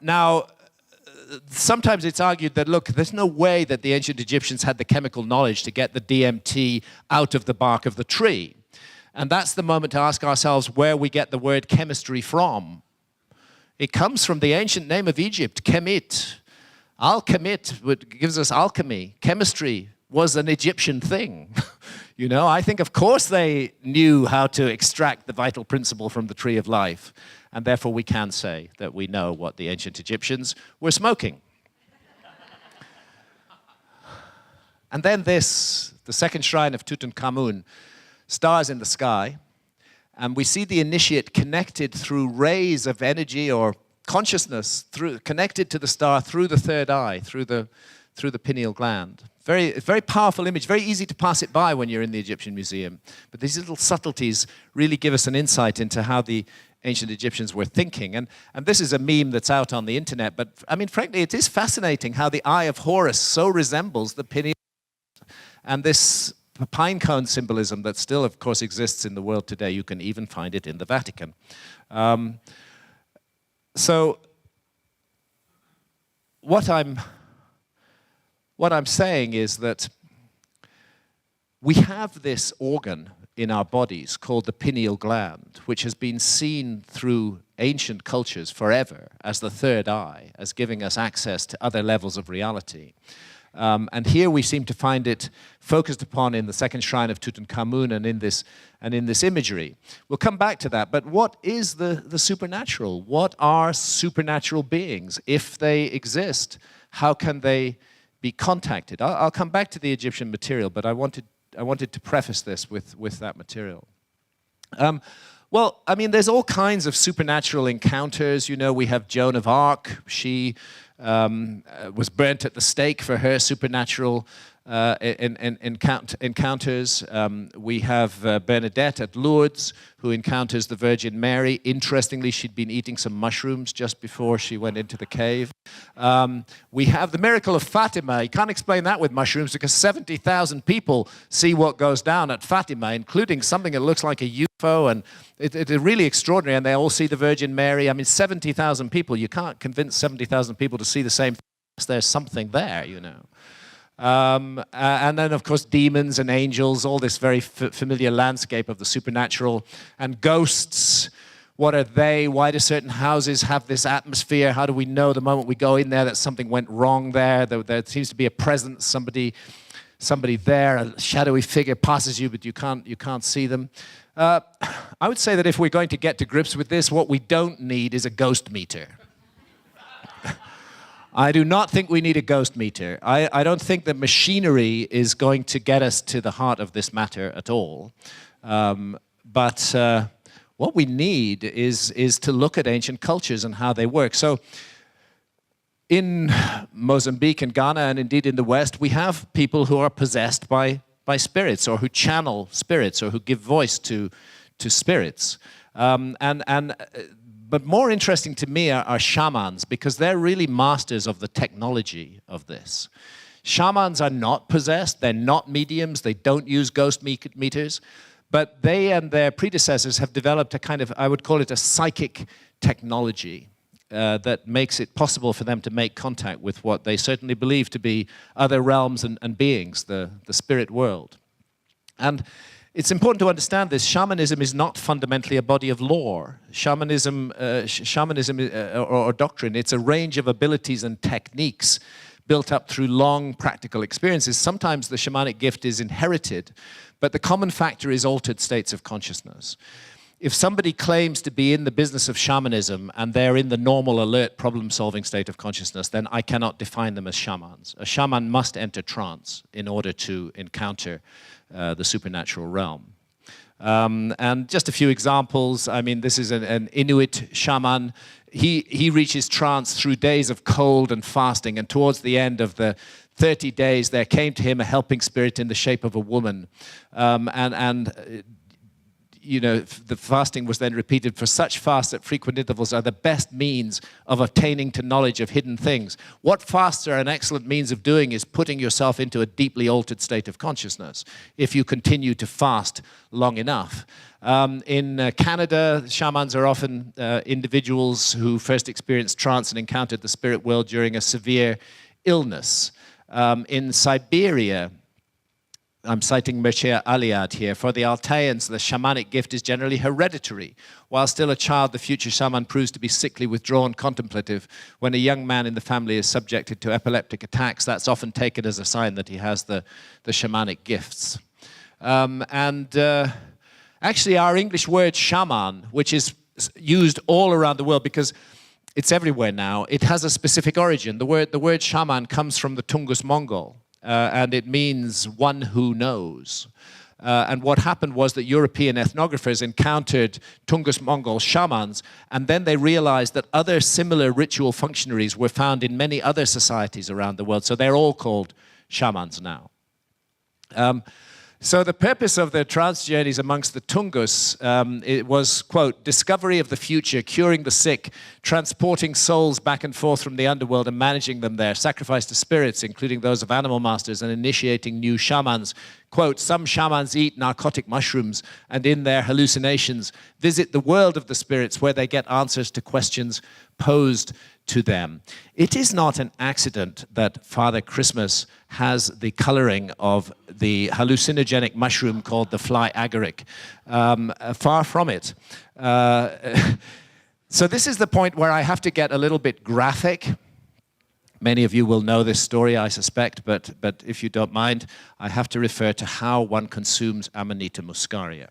Now, sometimes it's argued that, look, there's no way that the ancient Egyptians had the chemical knowledge to get the DMT out of the bark of the tree. And that's the moment to ask ourselves where we get the word chemistry from. It comes from the ancient name of Egypt, Kemit. Al-Kemit gives us alchemy. Chemistry was an Egyptian thing. You know, I think of course they knew how to extract the vital principle from the tree of life. And therefore we can say that we know what the ancient Egyptians were smoking. And then this, the second shrine of Tutankhamun, stars in the sky, and we see the initiate connected through rays of energy or consciousness, connected to the star through the third eye, through the pineal gland. Very powerful image, very easy to pass it by when you're in the Egyptian Museum. But these little subtleties really give us an insight into how the ancient Egyptians were thinking. And this is a meme that's out on the internet, but I mean, frankly, it is fascinating how the eye of Horus so resembles the pineal and this pine cone symbolism that still, of course, exists in the world today. You can even find it in the Vatican. So what I'm saying is that we have this organ in our bodies called the pineal gland, which has been seen through ancient cultures forever as the third eye, as giving us access to other levels of reality. And here we seem to find it focused upon in the second shrine of Tutankhamun and in this imagery. We'll come back to that, but what is the supernatural? What are supernatural beings? If they exist, how can they be contacted? I'll come back to the Egyptian material, but I wanted to preface this with that material. Well, I mean, there's all kinds of supernatural encounters. You know, we have Joan of Arc. She was burnt at the stake for her supernatural encounters. We have Bernadette at Lourdes, who encounters the Virgin Mary. Interestingly, she'd been eating some mushrooms just before she went into the cave. We have the miracle of Fatima. You can't explain that with mushrooms because 70,000 people see what goes down at Fatima, including something that looks like a UFO, and it's really extraordinary, and they all see the Virgin Mary. I mean, 70,000 people. You can't convince 70,000 people to see the same thing. There's something there, you know. And then, of course, demons and angels, all this very familiar landscape of the supernatural. And ghosts, what are they? Why do certain houses have this atmosphere? How do we know the moment we go in there that something went wrong there? There seems to be a presence, somebody there, a shadowy figure passes you, but you can't see them. I would say that if we're going to get to grips with this, what we don't need is a ghost meter. I do not think we need a ghost meter. I don't think that machinery is going to get us to the heart of this matter at all. But what we need is to look at ancient cultures and how they work. So in Mozambique and Ghana, and indeed in the West, we have people who are possessed by spirits, or who channel spirits, or who give voice to spirits. But more interesting to me are shamans, because they're really masters of the technology of this. Shamans are not possessed, they're not mediums, they don't use ghost meters, but they and their predecessors have developed a kind of, I would call it a psychic technology that makes it possible for them to make contact with what they certainly believe to be other realms and beings, the spirit world. And it's important to understand this. Shamanism is not fundamentally a body of lore. Shamanism or doctrine, it's a range of abilities and techniques built up through long practical experiences. Sometimes the shamanic gift is inherited, but the common factor is altered states of consciousness. If somebody claims to be in the business of shamanism and they're in the normal, alert, problem-solving state of consciousness, then I cannot define them as shamans. A shaman must enter trance in order to encounter the supernatural realm. And just a few examples. I mean, this is an Inuit shaman. He reaches trance through days of cold and fasting, and towards the end of the 30 days, there came to him a helping spirit in the shape of a woman. the fasting was then repeated for such fasts at frequent intervals are the best means of attaining to knowledge of hidden things. What fasts are an excellent means of doing is putting yourself into a deeply altered state of consciousness if you continue to fast long enough. In Canada, shamans are often individuals who first experienced trance and encountered the spirit world during a severe illness. In Siberia, I'm citing Mircea Eliade here, for the Altaians, the shamanic gift is generally hereditary. While still a child, the future shaman proves to be sickly, withdrawn, contemplative. When a young man in the family is subjected to epileptic attacks, that's often taken as a sign that he has the shamanic gifts. Actually, our English word shaman, which is used all around the world because it's everywhere now, it has a specific origin. The word shaman comes from the Tungus Mongol. And it means one who knows. And what happened was that European ethnographers encountered Tungus Mongol shamans, and then they realized that other similar ritual functionaries were found in many other societies around the world. So they're all called shamans now. So the purpose of the trance journeys amongst the Tungus, it was, quote, discovery of the future, curing the sick, transporting souls back and forth from the underworld and managing them there, sacrifice to spirits, including those of animal masters, and initiating new shamans. Quote, some shamans eat narcotic mushrooms and in their hallucinations visit the world of the spirits where they get answers to questions posed to them. It is not an accident that Father Christmas has the coloring of the hallucinogenic mushroom called the fly agaric. Far from it. So this is the point where I have to get a little bit graphic. Many of you will know this story, I suspect, but if you don't mind, I have to refer to how one consumes Amanita muscaria.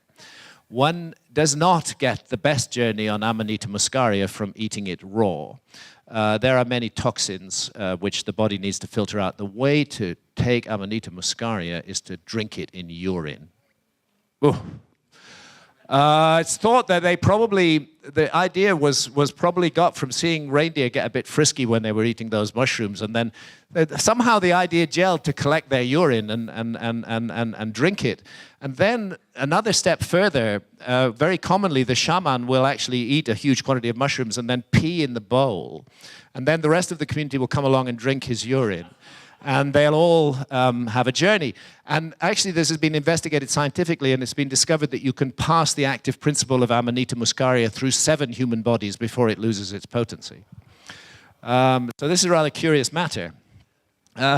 One does not get the best journey on Amanita muscaria from eating it raw. There are many toxins which the body needs to filter out. The way to take Amanita muscaria is to drink it in urine. Ooh. It's thought that the idea was probably got from seeing reindeer get a bit frisky when they were eating those mushrooms, and then somehow the idea gelled to collect their urine and drink it. And then another step further, very commonly the shaman will actually eat a huge quantity of mushrooms and then pee in the bowl. And then the rest of the community will come along and drink his urine. And they'll all have a journey. And actually this has been investigated scientifically, and it's been discovered that you can pass the active principle of Amanita muscaria through 7 human bodies before it loses its potency. So this is a rather curious matter.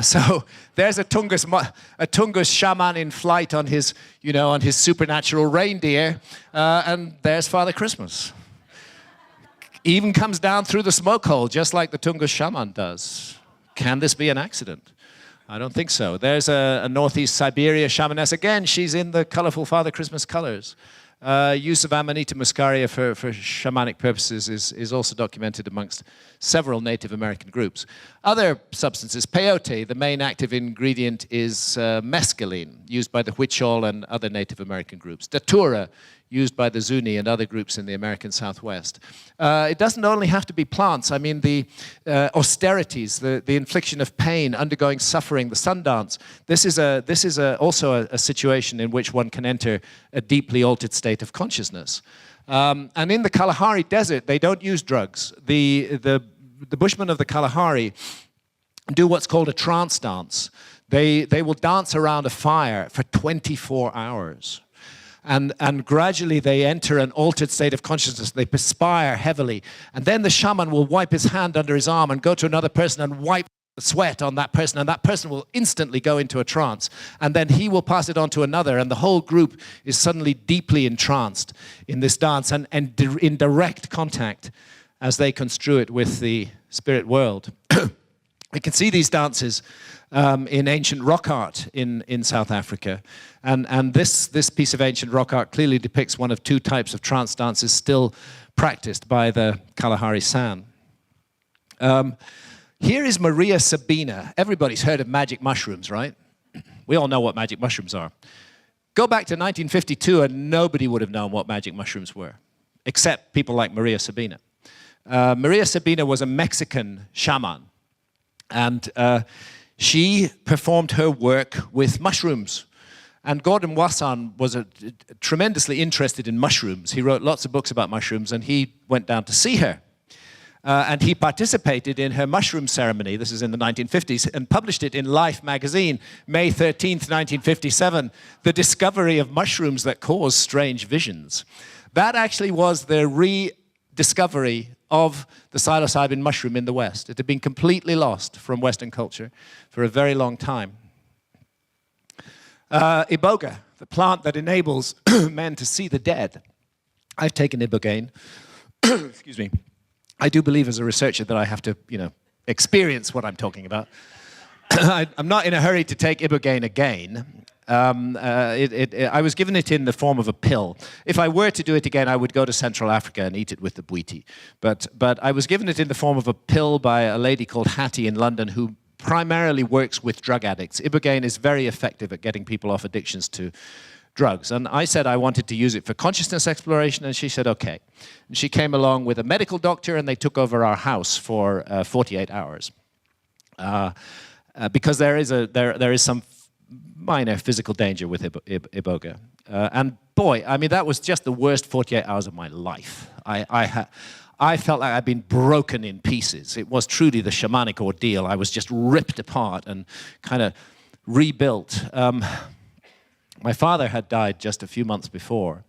So there's a Tungus shaman in flight on his, on his supernatural reindeer, and there's Father Christmas. Even comes down through the smoke hole, just like the Tungus shaman does. Can this be an accident? I don't think so. There's a northeast Siberia shamaness. Again, she's in the colorful Father Christmas colors. Use of Amanita muscaria for shamanic purposes is also documented amongst several Native American groups. Other substances, peyote, the main active ingredient is mescaline, used by the Huichol and other Native American groups. Datura, used by the Zuni and other groups in the American Southwest. It doesn't only have to be plants. I mean, the austerities, the infliction of pain, undergoing suffering, the sun dance. This is also a situation in which one can enter a deeply altered state of consciousness. And in the Kalahari Desert, they don't use drugs. The Bushmen of the Kalahari do what's called a trance dance. They will dance around a fire for 24 hours. And gradually they enter an altered state of consciousness. They perspire heavily. And then the shaman will wipe his hand under his arm and go to another person and wipe the sweat on that person. And that person will instantly go into a trance. And then he will pass it on to another. And the whole group is suddenly deeply entranced in this dance and in direct contact as they construe it with the spirit world. We can see these dances in ancient rock art in South Africa. And this piece of ancient rock art clearly depicts one of 2 types of trance dances still practiced by the Kalahari San. Here is Maria Sabina. Everybody's heard of magic mushrooms, right? We all know what magic mushrooms are. Go back to 1952 and nobody would have known what magic mushrooms were, except people like Maria Sabina. Maria Sabina was a Mexican shaman. And she performed her work with mushrooms. And Gordon Wasson was tremendously interested in mushrooms. He wrote lots of books about mushrooms, and he went down to see her. And he participated in her mushroom ceremony, this is in the 1950s, and published it in Life magazine, May 13th, 1957, The Discovery of Mushrooms That Cause Strange Visions. That actually was the rediscovery of the psilocybin mushroom in the West. It had been completely lost from Western culture for a very long time. Iboga, the plant that enables men to see the dead. I've taken ibogaine. Excuse me. I do believe as a researcher that I have to, experience what I'm talking about. I'm not in a hurry to take ibogaine again. I was given it in the form of a pill. If I were to do it again, I would go to Central Africa and eat it with the bwiti. But I was given it in the form of a pill by a lady called Hattie in London who primarily works with drug addicts. Ibogaine is very effective at getting people off addictions to drugs. And I said I wanted to use it for consciousness exploration, and she said, okay. And she came along with a medical doctor, and they took over our house for 48 hours. Because there is some minor physical danger with iboga. And boy, I mean, that was just the worst 48 hours of my life. I felt like I'd been broken in pieces. It was truly the shamanic ordeal. I was just ripped apart and kind of rebuilt. My father had died just a few months before,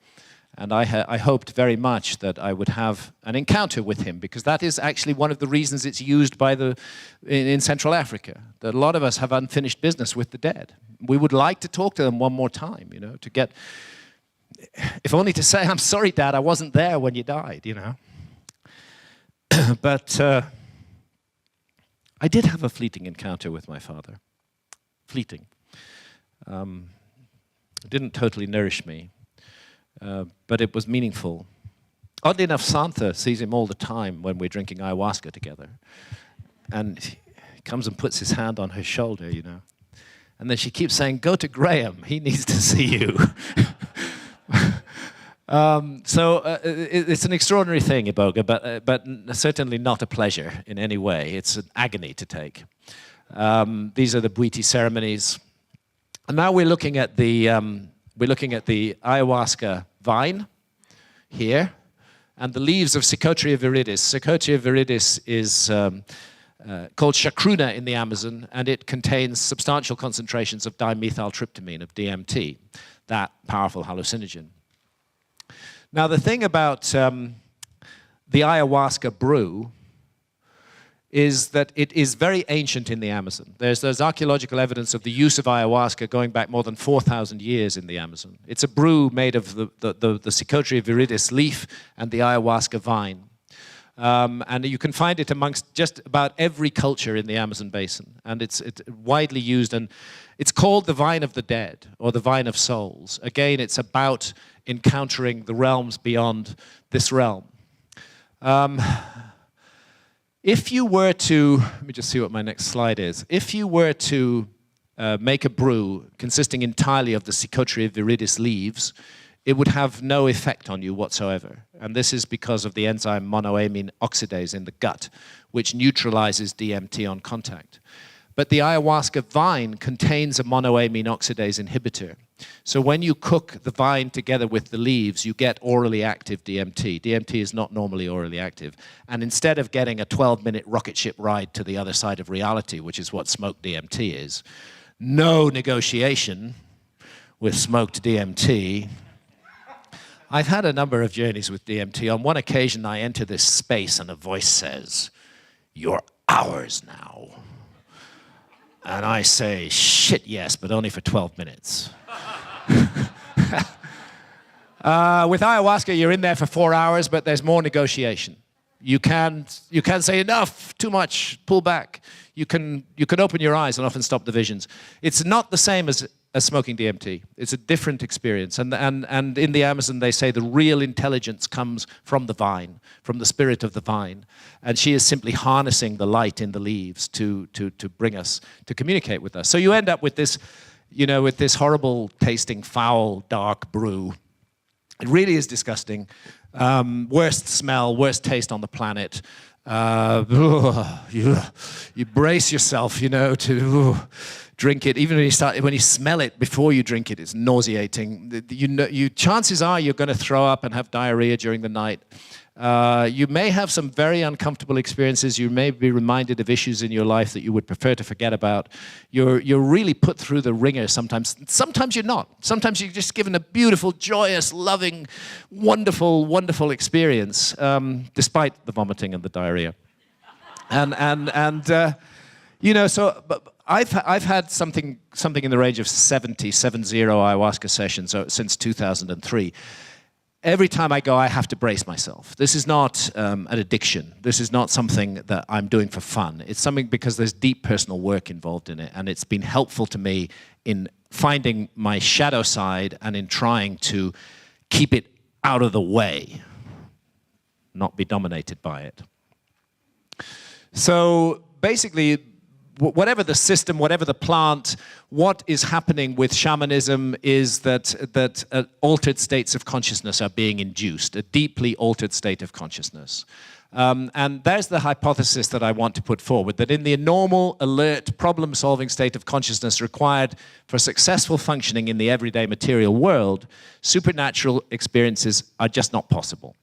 and I hoped very much that I would have an encounter with him, because that is actually one of the reasons it's used in Central Africa, that a lot of us have unfinished business with the dead. We would like to talk to them one more time, to get, if only to say, I'm sorry, Dad, I wasn't there when you died, But I did have a fleeting encounter with my father. Fleeting. It didn't totally nourish me, but it was meaningful. Oddly enough, Santha sees him all the time when we're drinking ayahuasca together. And he comes and puts his hand on her shoulder, And then she keeps saying, go to Graham, he needs to see you. It's an extraordinary thing, iboga, but certainly not a pleasure in any way. It's an agony to take. These are the bwiti ceremonies. And now we're looking at the ayahuasca vine here, and the leaves of Psychotria viridis. Psychotria viridis is called chacruna in the Amazon, and it contains substantial concentrations of dimethyltryptamine, of DMT, that powerful hallucinogen. Now, the thing about the ayahuasca brew is that it is very ancient in the Amazon. There's archaeological evidence of the use of ayahuasca going back more than 4,000 years in the Amazon. It's a brew made of the Psychotria viridis leaf and the ayahuasca vine. And you can find it amongst just about every culture in the Amazon basin. And it's widely used, and it's called the vine of the dead, or the vine of souls. Again, it's about encountering the realms beyond this realm. If you were to, let me just see what my next slide is. If you were to make a brew consisting entirely of the Psychotria viridis leaves, it would have no effect on you whatsoever. And this is because of the enzyme monoamine oxidase in the gut, which neutralizes DMT on contact. But the ayahuasca vine contains a monoamine oxidase inhibitor. So when you cook the vine together with the leaves, you get orally active DMT. DMT is not normally orally active. And instead of getting a 12-minute rocket ship ride to the other side of reality, which is what smoked DMT is, no negotiation with smoked DMT. I've had a number of journeys with DMT. On one occasion, I enter this space and a voice says, "You're ours now." And I say, "Shit, yes, but only for 12 minutes. With ayahuasca, you're in there for 4 hours, but there's more negotiation. You can say enough, too much, pull back. You can open your eyes and often stop the visions. It's not the same as smoking DMT. It's a different experience. And in the Amazon, they say the real intelligence comes from the vine, from the spirit of the vine. And she is simply harnessing the light in the leaves to bring us, to communicate with us. So you end up with this, with this horrible tasting, foul, dark brew. It really is disgusting. Worst smell, worst taste on the planet. You brace yourself, to drink it, even when you smell it before you drink it, it's nauseating. Chances are you're going to throw up and have diarrhea during the night. You may have some very uncomfortable experiences. You may be reminded of issues in your life that you would prefer to forget about. You're really put through the ringer sometimes. Sometimes you're not. Sometimes you're just given a beautiful, joyous, loving, wonderful, wonderful experience, despite the vomiting and the diarrhea. So I've had something in the range of 70 ayahuasca sessions since 2003. Every time I go, I have to brace myself. This is not an addiction. This is not something that I'm doing for fun. It's something because there's deep personal work involved in it, and it's been helpful to me in finding my shadow side and in trying to keep it out of the way, not be dominated by it. So basically, whatever the system, whatever the plant, what is happening with shamanism is that altered states of consciousness are being induced, a deeply altered state of consciousness. And there's the hypothesis that I want to put forward, that in the normal, alert, problem-solving state of consciousness required for successful functioning in the everyday material world, supernatural experiences are just not possible.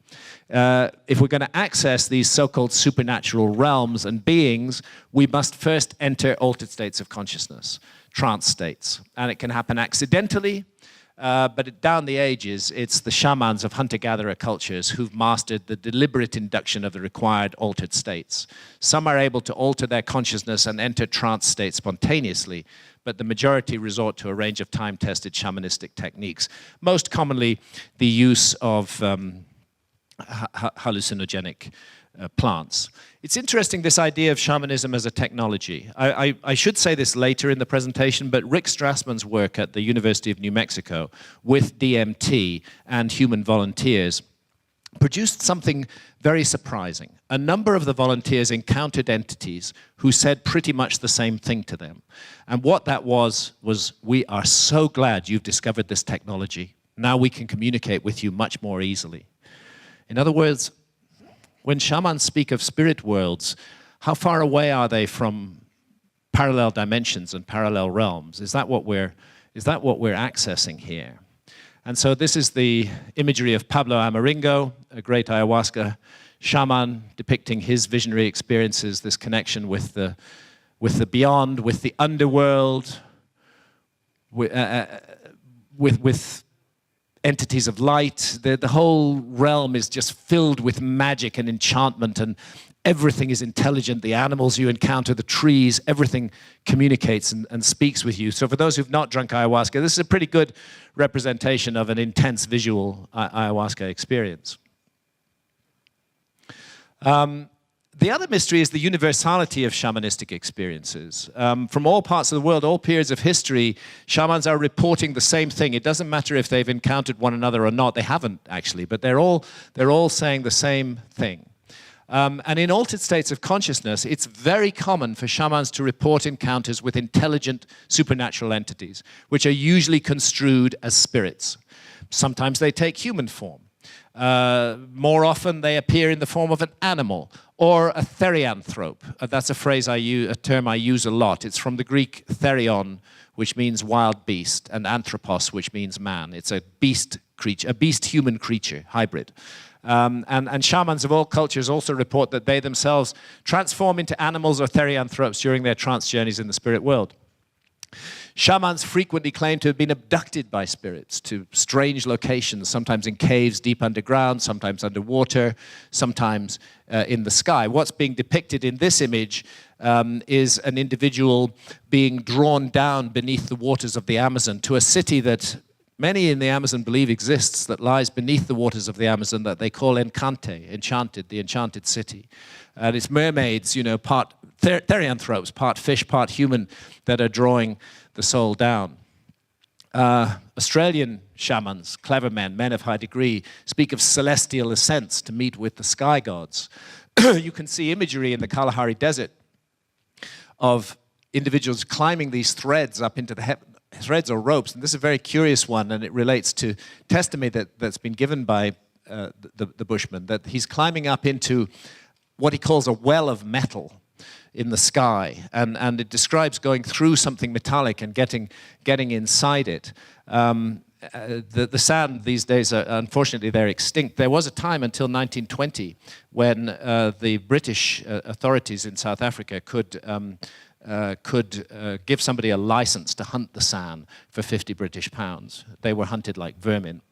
If we're going to access these so-called supernatural realms and beings, we must first enter altered states of consciousness, trance states. And it can happen accidentally, but down the ages, it's the shamans of hunter-gatherer cultures who've mastered the deliberate induction of the required altered states. Some are able to alter their consciousness and enter trance states spontaneously, but the majority resort to a range of time-tested shamanistic techniques, most commonly the use of hallucinogenic plants. It's interesting, this idea of shamanism as a technology. I should say this later in the presentation, but Rick Strassman's work at the University of New Mexico with DMT and human volunteers produced something very surprising. A number of the volunteers encountered entities who said pretty much the same thing to them. And what that was, we are so glad you've discovered this technology. Now we can communicate with you much more easily. In other words, when shamans speak of spirit worlds, how far away are they from parallel dimensions and parallel realms? Is that what we're accessing here? And so this is the imagery of Pablo Amaringo, a great ayahuasca shaman, depicting his visionary experiences, this connection with the beyond, with the underworld, with entities of light. The whole realm is just filled with magic and enchantment, and everything is intelligent. The animals you encounter, the trees, everything communicates and speaks with you. So for those who've not drunk ayahuasca, this is a pretty good representation of an intense visual ayahuasca experience. The other mystery is the universality of shamanistic experiences. From all parts of the world, all periods of history, shamans are reporting the same thing. It doesn't matter if they've encountered one another or not. They haven't, actually, but they're all saying the same thing. And in altered states of consciousness, it's very common for shamans to report encounters with intelligent supernatural entities, which are usually construed as spirits. Sometimes they take human form. More often they appear in the form of an animal or a therianthrope. That's a term I use a lot. It's from the Greek therion, which means wild beast, and anthropos, which means man. It's a beast creature, a beast-human creature, hybrid. And shamans of all cultures also report that they themselves transform into animals or therianthropes during their trance journeys in the spirit world. Shamans frequently claim to have been abducted by spirits to strange locations, sometimes in caves deep underground, sometimes underwater, sometimes in the sky. What's being depicted in this image is an individual being drawn down beneath the waters of the Amazon to a city that many in the Amazon believe exists, that lies beneath the waters of the Amazon, that they call Encante, enchanted, the enchanted city. And it's mermaids, part therianthropes, part fish, part human, that are drawing the soul down. Australian shamans, clever men of high degree, speak of celestial ascents to meet with the sky gods. You can see imagery in the Kalahari Desert of individuals climbing these threads up into the heaven, threads or ropes, and this is a very curious one, and it relates to testimony that's been given by the Bushman, that he's climbing up into what he calls a well of metal. in the sky, and it describes going through something metallic and getting inside it. The sand these days, unfortunately, they're extinct. There was a time until 1920 when the British authorities in South Africa could give somebody a license to hunt the sand for 50 British pounds. They were hunted like vermin.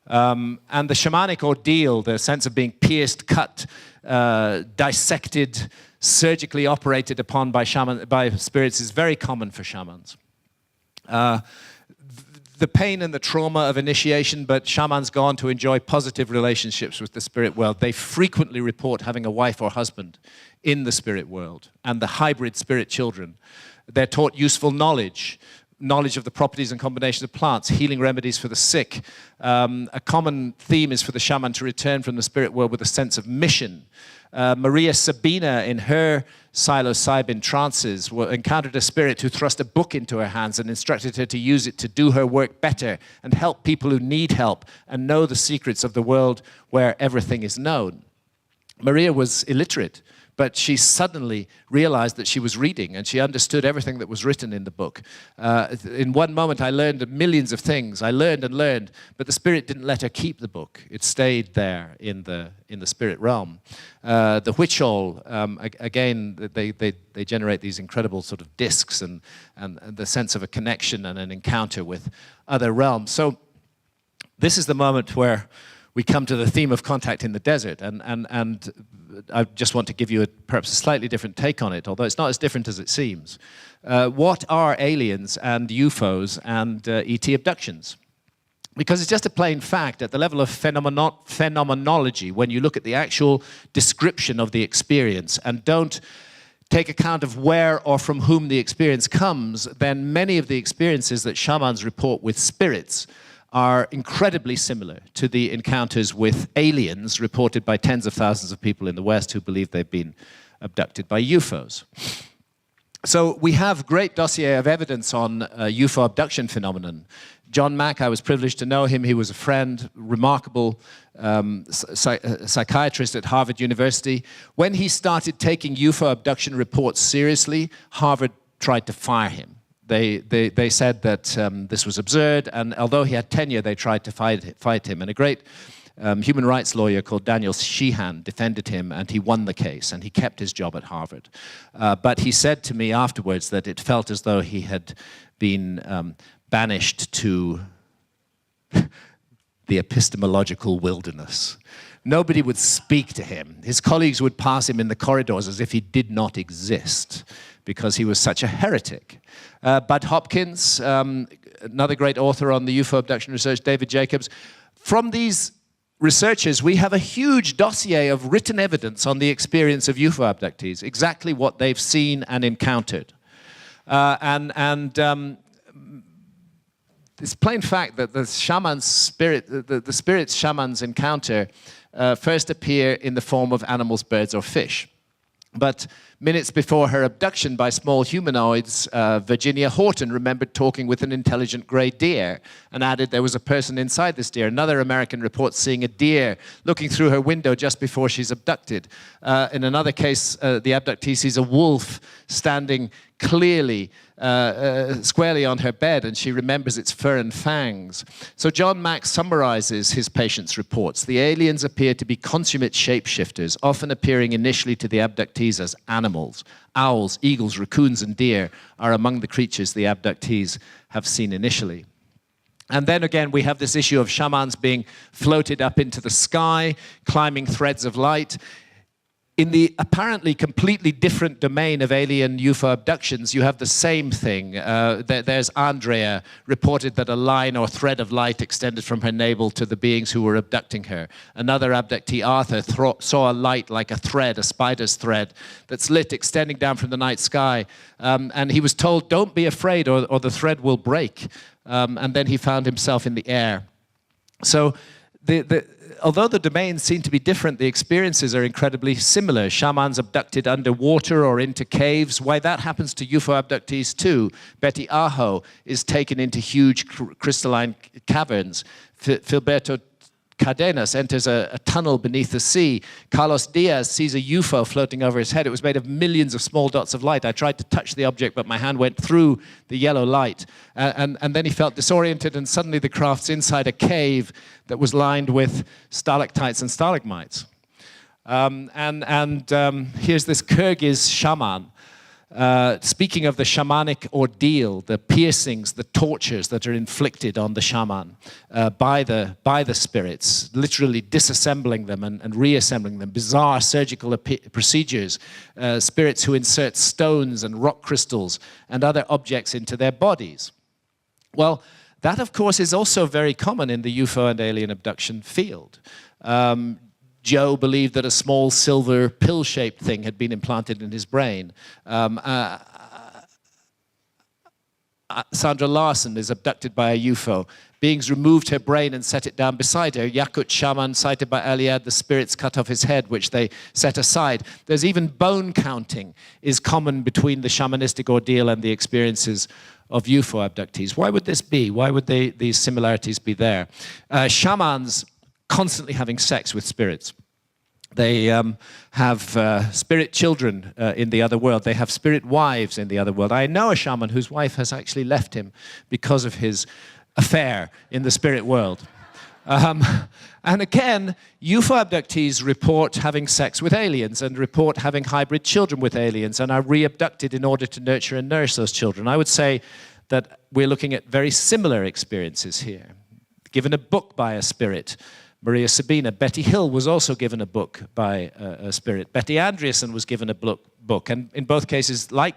And the shamanic ordeal, the sense of being pierced, cut, dissected, surgically operated upon by spirits is very common for shamans. The pain and the trauma of initiation, but shamans go on to enjoy positive relationships with the spirit world. They frequently report having a wife or husband in the spirit world and the hybrid spirit children. They're taught useful knowledge of the properties and combinations of plants, healing remedies for the sick. A common theme is for the shaman to return from the spirit world with a sense of mission. Maria Sabina, in her psilocybin trances, encountered a spirit who thrust a book into her hands and instructed her to use it to do her work better and help people who need help and know the secrets of the world where everything is known. Maria was illiterate, but she suddenly realized that she was reading and she understood everything that was written in the book. In one moment, I learned millions of things. I learned and learned, but the spirit didn't let her keep the book. It stayed there in the spirit realm. The Huichol, again, they generate these incredible sort of discs and the sense of a connection and an encounter with other realms. So this is the moment where we come to the theme of contact in the desert, and I just want to give you perhaps a slightly different take on it, although it's not as different as it seems. What are aliens and UFOs and ET abductions? Because it's just a plain fact at the level of phenomenology, when you look at the actual description of the experience and don't take account of where or from whom the experience comes, then many of the experiences that shamans report with spirits are incredibly similar to the encounters with aliens reported by tens of thousands of people in the West who believe they've been abducted by UFOs. So we have a great dossier of evidence on UFO abduction phenomenon. John Mack, I was privileged to know him. He was a friend, remarkable psychiatrist at Harvard University. When he started taking UFO abduction reports seriously, Harvard tried to fire him. They said that this was absurd, and although he had tenure, they tried to fight him. And a great human rights lawyer called Daniel Sheehan defended him, and he won the case, and he kept his job at Harvard. But he said to me afterwards that it felt as though he had been banished to the epistemological wilderness. Nobody would speak to him. His colleagues would pass him in the corridors as if he did not exist, because he was such a heretic. Bud Hopkins, another great author on the UFO abduction research, David Jacobs. From these researchers, we have a huge dossier of written evidence on the experience of UFO abductees, exactly what they've seen and encountered. It's plain fact that the shaman's spirit, the spirits shamans encounter first appear in the form of animals, birds, or fish. But minutes before her abduction by small humanoids, Virginia Horton remembered talking with an intelligent gray deer and added there was a person inside this deer. Another American reports seeing a deer looking through her window just before she's abducted. In another case, the abductee sees a wolf standing clearly, squarely on her bed, and she remembers its fur and fangs. So John Mack summarizes his patient's reports. The aliens appear to be consummate shapeshifters, often appearing initially to the abductees as animals. Owls, eagles, raccoons, and deer are among the creatures the abductees have seen initially. And then again, we have this issue of shamans being floated up into the sky, climbing threads of light. In the apparently completely different domain of alien UFO abductions, you have the same thing. There's Andrea, reported that a line or thread of light extended from her navel to the beings who were abducting her. Another abductee, Arthur, saw a light like a thread, a spider's thread, that's lit, extending down from the night sky. And he was told, don't be afraid or the thread will break. And then he found himself in the air. So although the domains seem to be different, the experiences are incredibly similar. Shamans abducted underwater or into caves. Why that happens to UFO abductees too. Betty Aho is taken into huge crystalline caverns. Filberto Cardenas enters a tunnel beneath the sea. Carlos Diaz sees a UFO floating over his head. It was made of millions of small dots of light. I tried to touch the object, but my hand went through the yellow light. And then he felt disoriented, and suddenly the craft's inside a cave that was lined with stalactites and stalagmites. Here's this Kyrgyz shaman speaking of the shamanic ordeal, the piercings, the tortures that are inflicted on the shaman by the spirits, literally disassembling them and reassembling them, bizarre surgical procedures, spirits who insert stones and rock crystals and other objects into their bodies. Well, that, of course, is also very common in the UFO and alien abduction field. Joe believed that a small silver pill-shaped thing had been implanted in his brain. Sandra Larson is abducted by a UFO. Beings removed her brain and set it down beside her. Yakut shaman cited by Aliad, the spirits cut off his head, which they set aside. There's even bone counting is common between the shamanistic ordeal and the experiences of UFO abductees. Why would this be? Why would these similarities be there? Shamans constantly having sex with spirits. They have spirit children in the other world. They have spirit wives in the other world. I know a shaman whose wife has actually left him because of his affair in the spirit world. And again, UFO abductees report having sex with aliens and report having hybrid children with aliens and are re-abducted in order to nurture and nourish those children. I would say that we're looking at very similar experiences here. Given a book by a spirit, Maria Sabina. Betty Hill was also given a book by a spirit. Betty Andreasson was given a book. And in both cases, like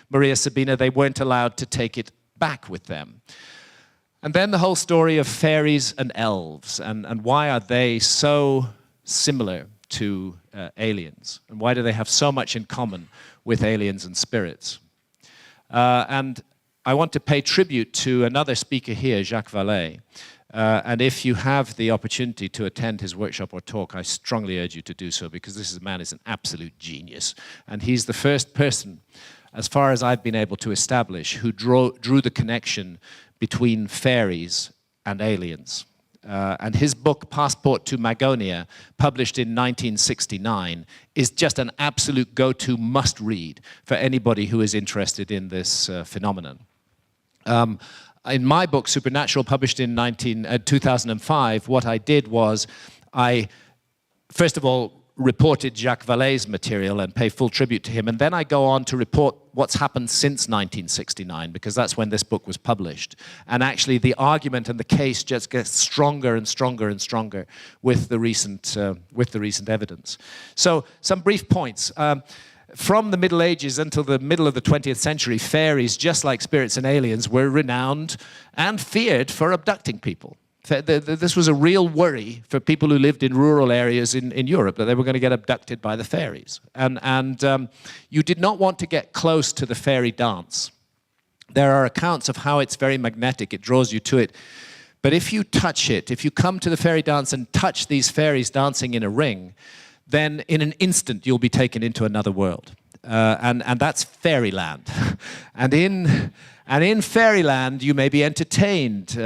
Maria Sabina, they weren't allowed to take it back with them. And then the whole story of fairies and elves, and why are they so similar to aliens? And why do they have so much in common with aliens and spirits? And I want to pay tribute to another speaker here, Jacques Vallée. And if you have the opportunity to attend his workshop or talk, I strongly urge you to do so, because this man is an absolute genius. And he's the first person, as far as I've been able to establish, who drew the connection between fairies and aliens. And his book, Passport to Magonia, published in 1969, is just an absolute go-to must-read for anybody who is interested in this phenomenon. In my book, Supernatural, published in 2005, what I did was I, first of all, reported Jacques Vallée's material and pay full tribute to him, and then I go on to report what's happened since 1969, because that's when this book was published. And actually, the argument and the case just gets stronger and stronger and stronger with the recent evidence. So, some brief points. From the Middle Ages until the middle of the 20th century, fairies, just like spirits and aliens, were renowned and feared for abducting people. This was a real worry for people who lived in rural areas in Europe, that they were going to get abducted by the fairies. And you did not want to get close to the fairy dance. There are accounts of how it's very magnetic, it draws you to it. But if you touch it, if you come to the fairy dance and touch these fairies dancing in a ring, then in an instant you'll be taken into another world. And that's fairyland. and in fairyland you may be entertained.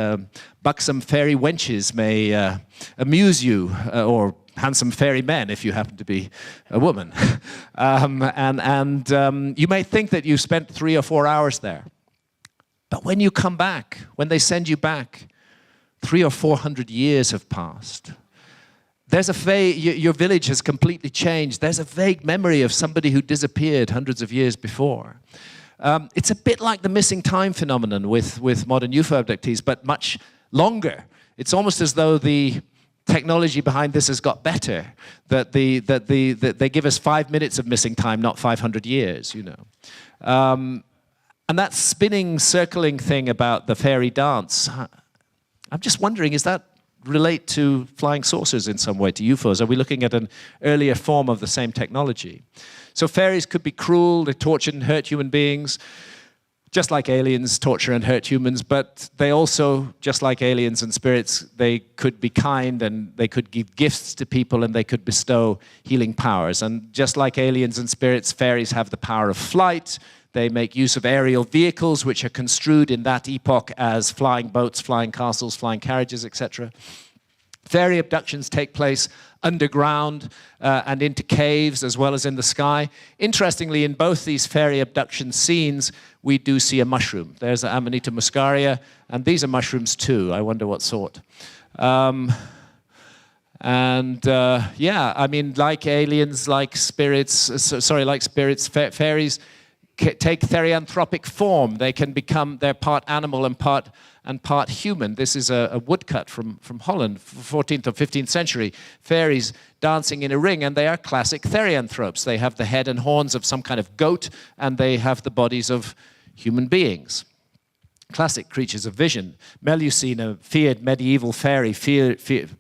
Buxom fairy wenches may amuse you, or handsome fairy men if you happen to be a woman. You may think that you spent 3 or 4 hours there. But when you come back, when they send you back, 300 or 400 years have passed. Your village has completely changed. There's a vague memory of somebody who disappeared hundreds of years before. It's a bit like the missing time phenomenon with modern UFO abductees, but much longer. It's almost as though the technology behind this has got better, that they give us 5 minutes of missing time, not 500 years, you know. And that spinning, circling thing about the fairy dance, I'm just wondering, is that relate to flying saucers in some way, to UFOs? Are we looking at an earlier form of the same technology? So fairies could be cruel, they tortured and hurt human beings, just like aliens torture and hurt humans, but they also, just like aliens and spirits, they could be kind and they could give gifts to people and they could bestow healing powers. And just like aliens and spirits, fairies have the power of flight. They make use of aerial vehicles, which are construed in that epoch as flying boats, flying castles, flying carriages, etc. Fairy abductions take place underground and into caves as well as in the sky. Interestingly, in both these fairy abduction scenes, we do see a mushroom. There's Amanita muscaria, and these are mushrooms too. I wonder what sort. Yeah, I mean, like aliens, like spirits, fairies take therianthropic form. They can become, they're part animal and part human. This is a woodcut from Holland, 14th or 15th century. Fairies dancing in a ring, and they are classic therianthropes. They have the head and horns of some kind of goat, and they have the bodies of human beings. Classic creatures of vision. Melusine, a feared medieval fairy,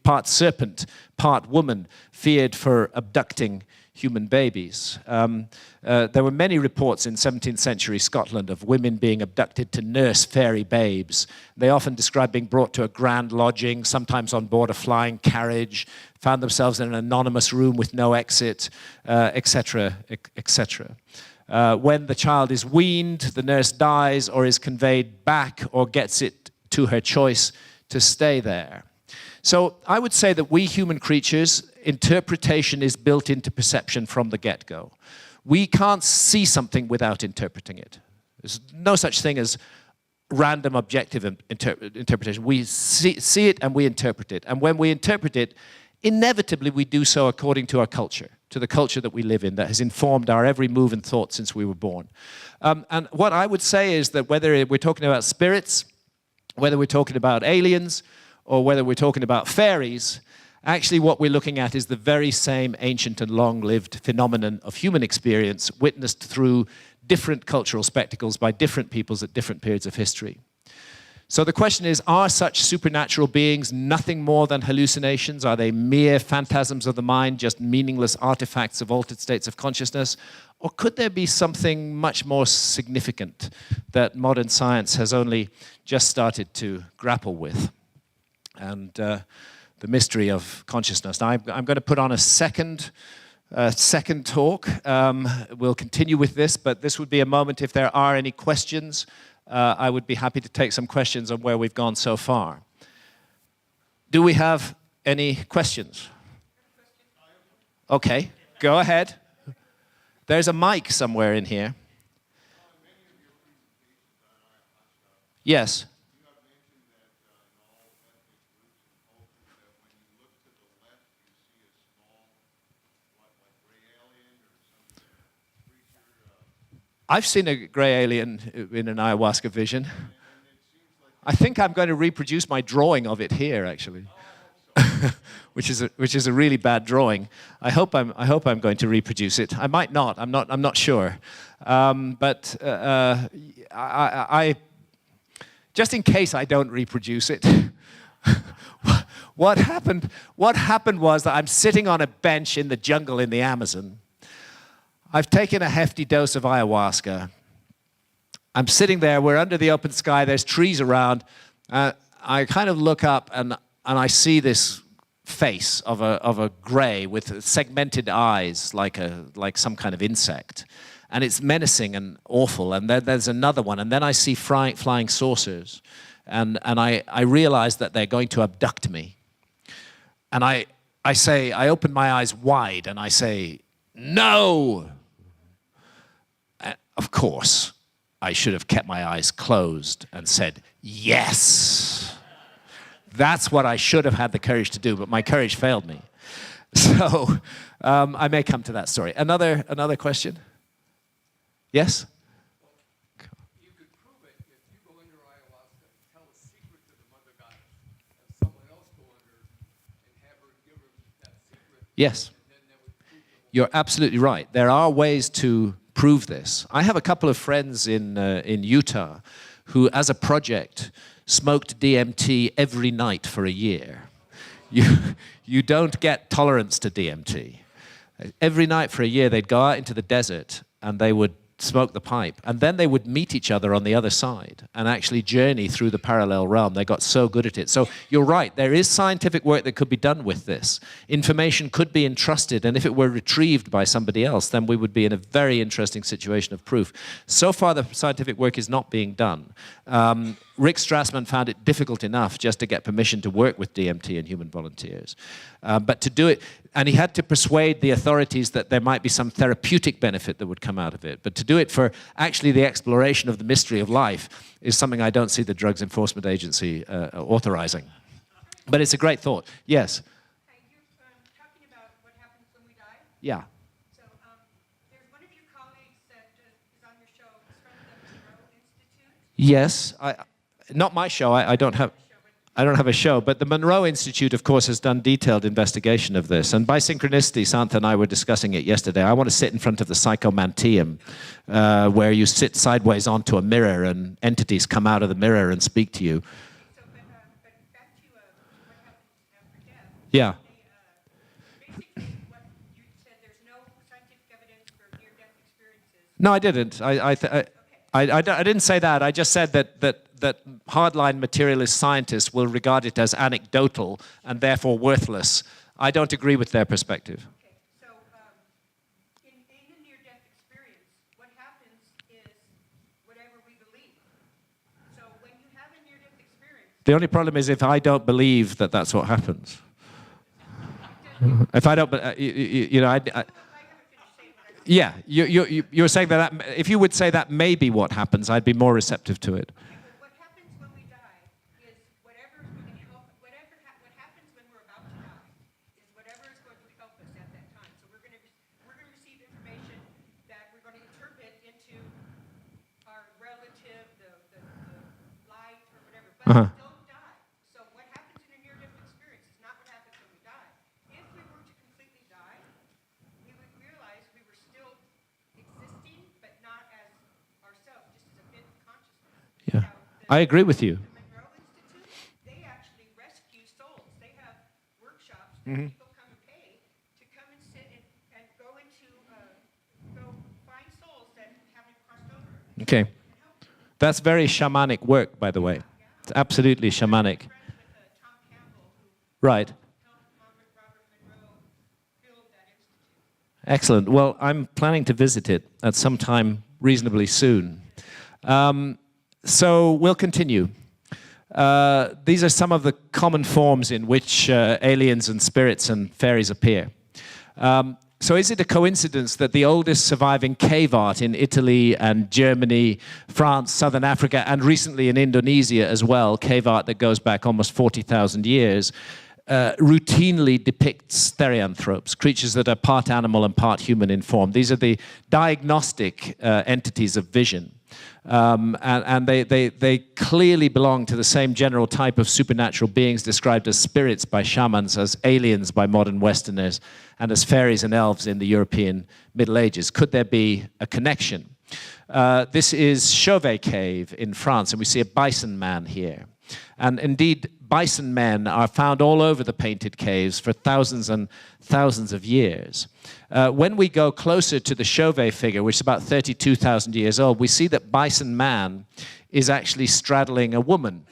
part serpent, part woman, feared for abducting human babies. There were many reports in 17th century Scotland of women being abducted to nurse fairy babes. They often described being brought to a grand lodging, sometimes on board a flying carriage, found themselves in an anonymous room with no exit, etc., etc. When the child is weaned, the nurse dies or is conveyed back or gets it to her choice to stay there. So I would say that we human creatures, interpretation is built into perception from the get-go. We can't see something without interpreting it. There's no such thing as random objective interpretation. We see it and we interpret it. And when we interpret it, inevitably we do so according to our culture, to the culture that we live in, that has informed our every move and thought since we were born. And what I would say is that whether we're talking about spirits, whether we're talking about aliens, or whether we're talking about fairies, actually what we're looking at is the very same ancient and long-lived phenomenon of human experience witnessed through different cultural spectacles by different peoples at different periods of history. So the question is, are such supernatural beings nothing more than hallucinations? Are they mere phantasms of the mind, just meaningless artifacts of altered states of consciousness? Or could there be something much more significant that modern science has only just started to grapple with? And the mystery of consciousness. Now, I'm going to put on a second talk. We'll continue with this, but this would be a moment if there are any questions. I would be happy to take some questions on where we've gone so far. Do we have any questions? Okay, go ahead. There's a mic somewhere in here. Yes. I've seen a gray alien in an ayahuasca vision. I think I'm going to reproduce my drawing of it here, actually, which is a really bad drawing. I hope I'm going to reproduce it. I might not. I'm not sure. But I just in case I don't reproduce it. What happened was that I'm sitting on a bench in the jungle in the Amazon. I've taken a hefty dose of ayahuasca. I'm sitting there, we're under the open sky, there's trees around. I kind of look up and I see this face of a gray with segmented eyes like some kind of insect. And it's menacing and awful. And then there's another one. And then I see flying saucers. And I realize that they're going to abduct me. And I open my eyes wide and I say, no! Of course, I should have kept my eyes closed and said, yes. That's what I should have had the courage to do, but my courage failed me. So I may come to that story. Another question? Yes? You could prove it if you go under ayahuasca and tell a secret to the mother goddess, and someone else go under and have her give her that secret. Yes. And then that would prove the whole. You're absolutely right. There are ways to prove this. I have a couple of friends in Utah who, as a project, smoked DMT every night for a year. You don't get tolerance to DMT. Every night for a year, they'd go out into the desert and they would smoke the pipe. And then they would meet each other on the other side and actually journey through the parallel realm. They got so good at it. So you're right, there is scientific work that could be done with this. Information could be entrusted, and if it were retrieved by somebody else, then we would be in a very interesting situation of proof. So far, the scientific work is not being done. Rick Strassman found it difficult enough just to get permission to work with DMT in human volunteers. But to do it, and he had to persuade the authorities that there might be some therapeutic benefit that would come out of it. But to do it for actually the exploration of the mystery of life is something I don't see the Drugs Enforcement Agency authorizing. But it's a great thought. Yes? You're talking about what happens when we die. Yeah. So there's one of your colleagues that is on your show. It's from the Monroe Institute. Yes. Not my show. I don't have a show, but the Monroe Institute, of course, has done detailed investigation of this. And by synchronicity, Santha and I were discussing it yesterday. I want to sit in front of the psychomanteum, where you sit sideways onto a mirror and entities come out of the mirror and speak to you. So, but back to what happens after death. Yeah. Basically, what you said, there's no scientific evidence for near-death experiences. No, I didn't. I didn't say that. I just said that hardline materialist scientists will regard it as anecdotal and therefore worthless. I don't agree with their perspective. Okay, so in a near-death experience, what happens is whatever we believe. So when you have a near-death experience, The only problem is if I don't believe that that's what happens. If I don't, you know, I haven't finished saying what I was yeah, you're saying that if you would say that may be what happens, I'd be more receptive to it. What happens when we die is whatever's going to help. What happens when we're about to die is whatever is going to help us at that time. So we're going to receive information that we're going to interpret into our relative, the light or whatever. But we don't die. So what happens in a near-death experience is not what happens when we die. If we were to completely die, we would realize we were still existing, but not as ourselves, just as a bit of consciousness. Yeah, Now, I agree with you. the Monroe Institute, they actually rescue souls. They have workshops that people come and pay to come and sit and go find souls that haven't crossed over. Okay. That's very shamanic work, by the way. It's absolutely shamanic. Friends with Tom Campbell, who Right. helped Robert Monroe build that institute. Excellent. Well, I'm planning to visit it at some time reasonably soon. So we'll continue. These are some of the common forms in which aliens and spirits and fairies appear. So is it a coincidence that the oldest surviving cave art in Italy and Germany, France, Southern Africa, and recently in Indonesia as well, cave art that goes back almost 40,000 years, routinely depicts therianthropes, creatures that are part animal and part human in form. These are the diagnostic entities of vision. And they clearly belong to the same general type of supernatural beings described as spirits by shamans, as aliens by modern Westerners, and as fairies and elves in the European Middle Ages. Could there be a connection? This is Chauvet Cave in France, and we see a bison man here. And indeed, bison men are found all over the painted caves for thousands and thousands of years. When we go closer to the Chauvet figure, which is about 32,000 years old, we see that bison man is actually straddling a woman.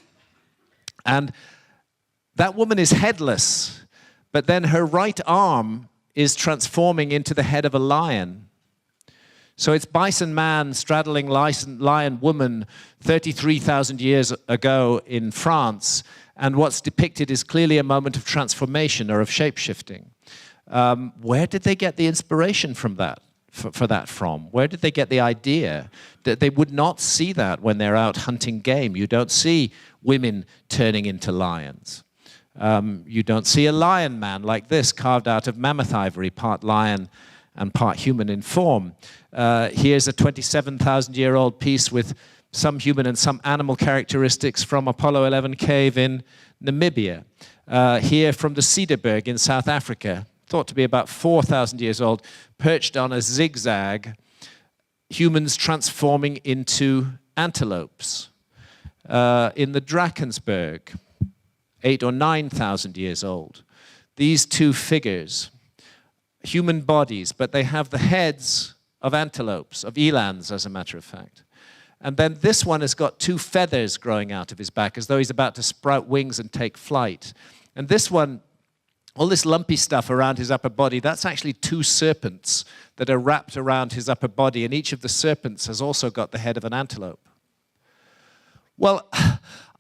And that woman is headless, but then her right arm is transforming into the head of a lion. So it's bison man straddling lion woman 33,000 years ago in France, and what's depicted is clearly a moment of transformation or of shape-shifting. Where did they get the inspiration from that? For that from? Where did they get the idea that they would not see that when they're out hunting game? You don't see women turning into lions. You don't see a lion man like this carved out of mammoth ivory, part lion and part human in form. Here's a 27,000-year-old piece with some human and some animal characteristics from Apollo 11 cave in Namibia. Here from the Cederberg in South Africa, thought to be about 4,000 years old, perched on a zigzag, humans transforming into antelopes. In the Drakensberg, 8,000 or 9,000 years old. These two figures, human bodies, but they have the heads of antelopes, of elands, as a matter of fact. And then this one has got two feathers growing out of his back, as though he's about to sprout wings and take flight. And this one, all this lumpy stuff around his upper body, that's actually two serpents that are wrapped around his upper body, and each of the serpents has also got the head of an antelope. Well,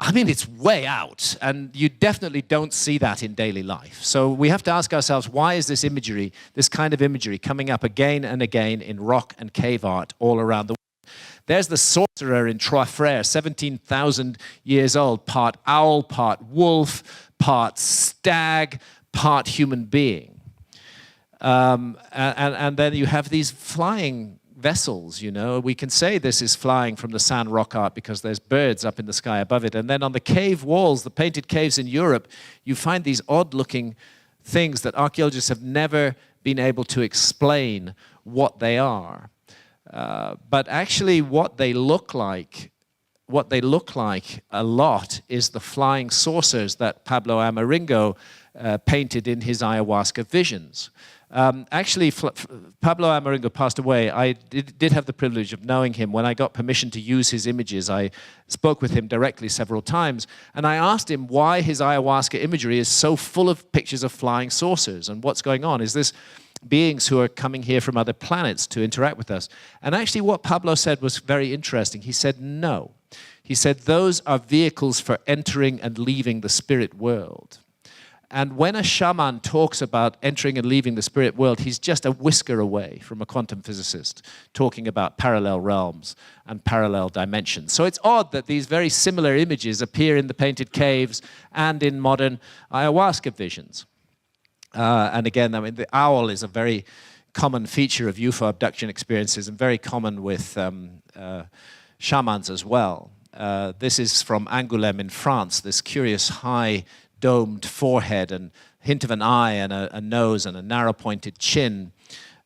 I mean, it's way out, and you definitely don't see that in daily life. So we have to ask ourselves, why is this imagery, this kind of imagery, coming up again and again in rock and cave art all around the world? There's the sorcerer in Trois Frères, 17,000 years old, part owl, part wolf, part stag, part human being. And then you have these flying vessels, you know. We can say this is flying from the sand rock art because there's birds up in the sky above it. And then on the cave walls, the painted caves in Europe, you find these odd-looking things that archaeologists have never been able to explain what they are. But actually what they look like a lot is the flying saucers that Pablo Amaringo painted in his ayahuasca visions. Actually, Pablo Amaringo passed away. I did have the privilege of knowing him. When I got permission to use his images, I spoke with him directly several times, and I asked him why his ayahuasca imagery is so full of pictures of flying saucers, and what's going on. Is this beings who are coming here from other planets to interact with us? And actually what Pablo said was very interesting. He said, no. He said, those are vehicles for entering and leaving the spirit world. And when a shaman talks about entering and leaving the spirit world, he's just a whisker away from a quantum physicist talking about parallel realms and parallel dimensions. So it's odd that these very similar images appear in the painted caves and in modern ayahuasca visions. And again, I mean, the owl is a very common feature of UFO abduction experiences and very common with shamans as well. This is from Angoulême in France, this curious high domed forehead and hint of an eye and a nose and a narrow pointed chin.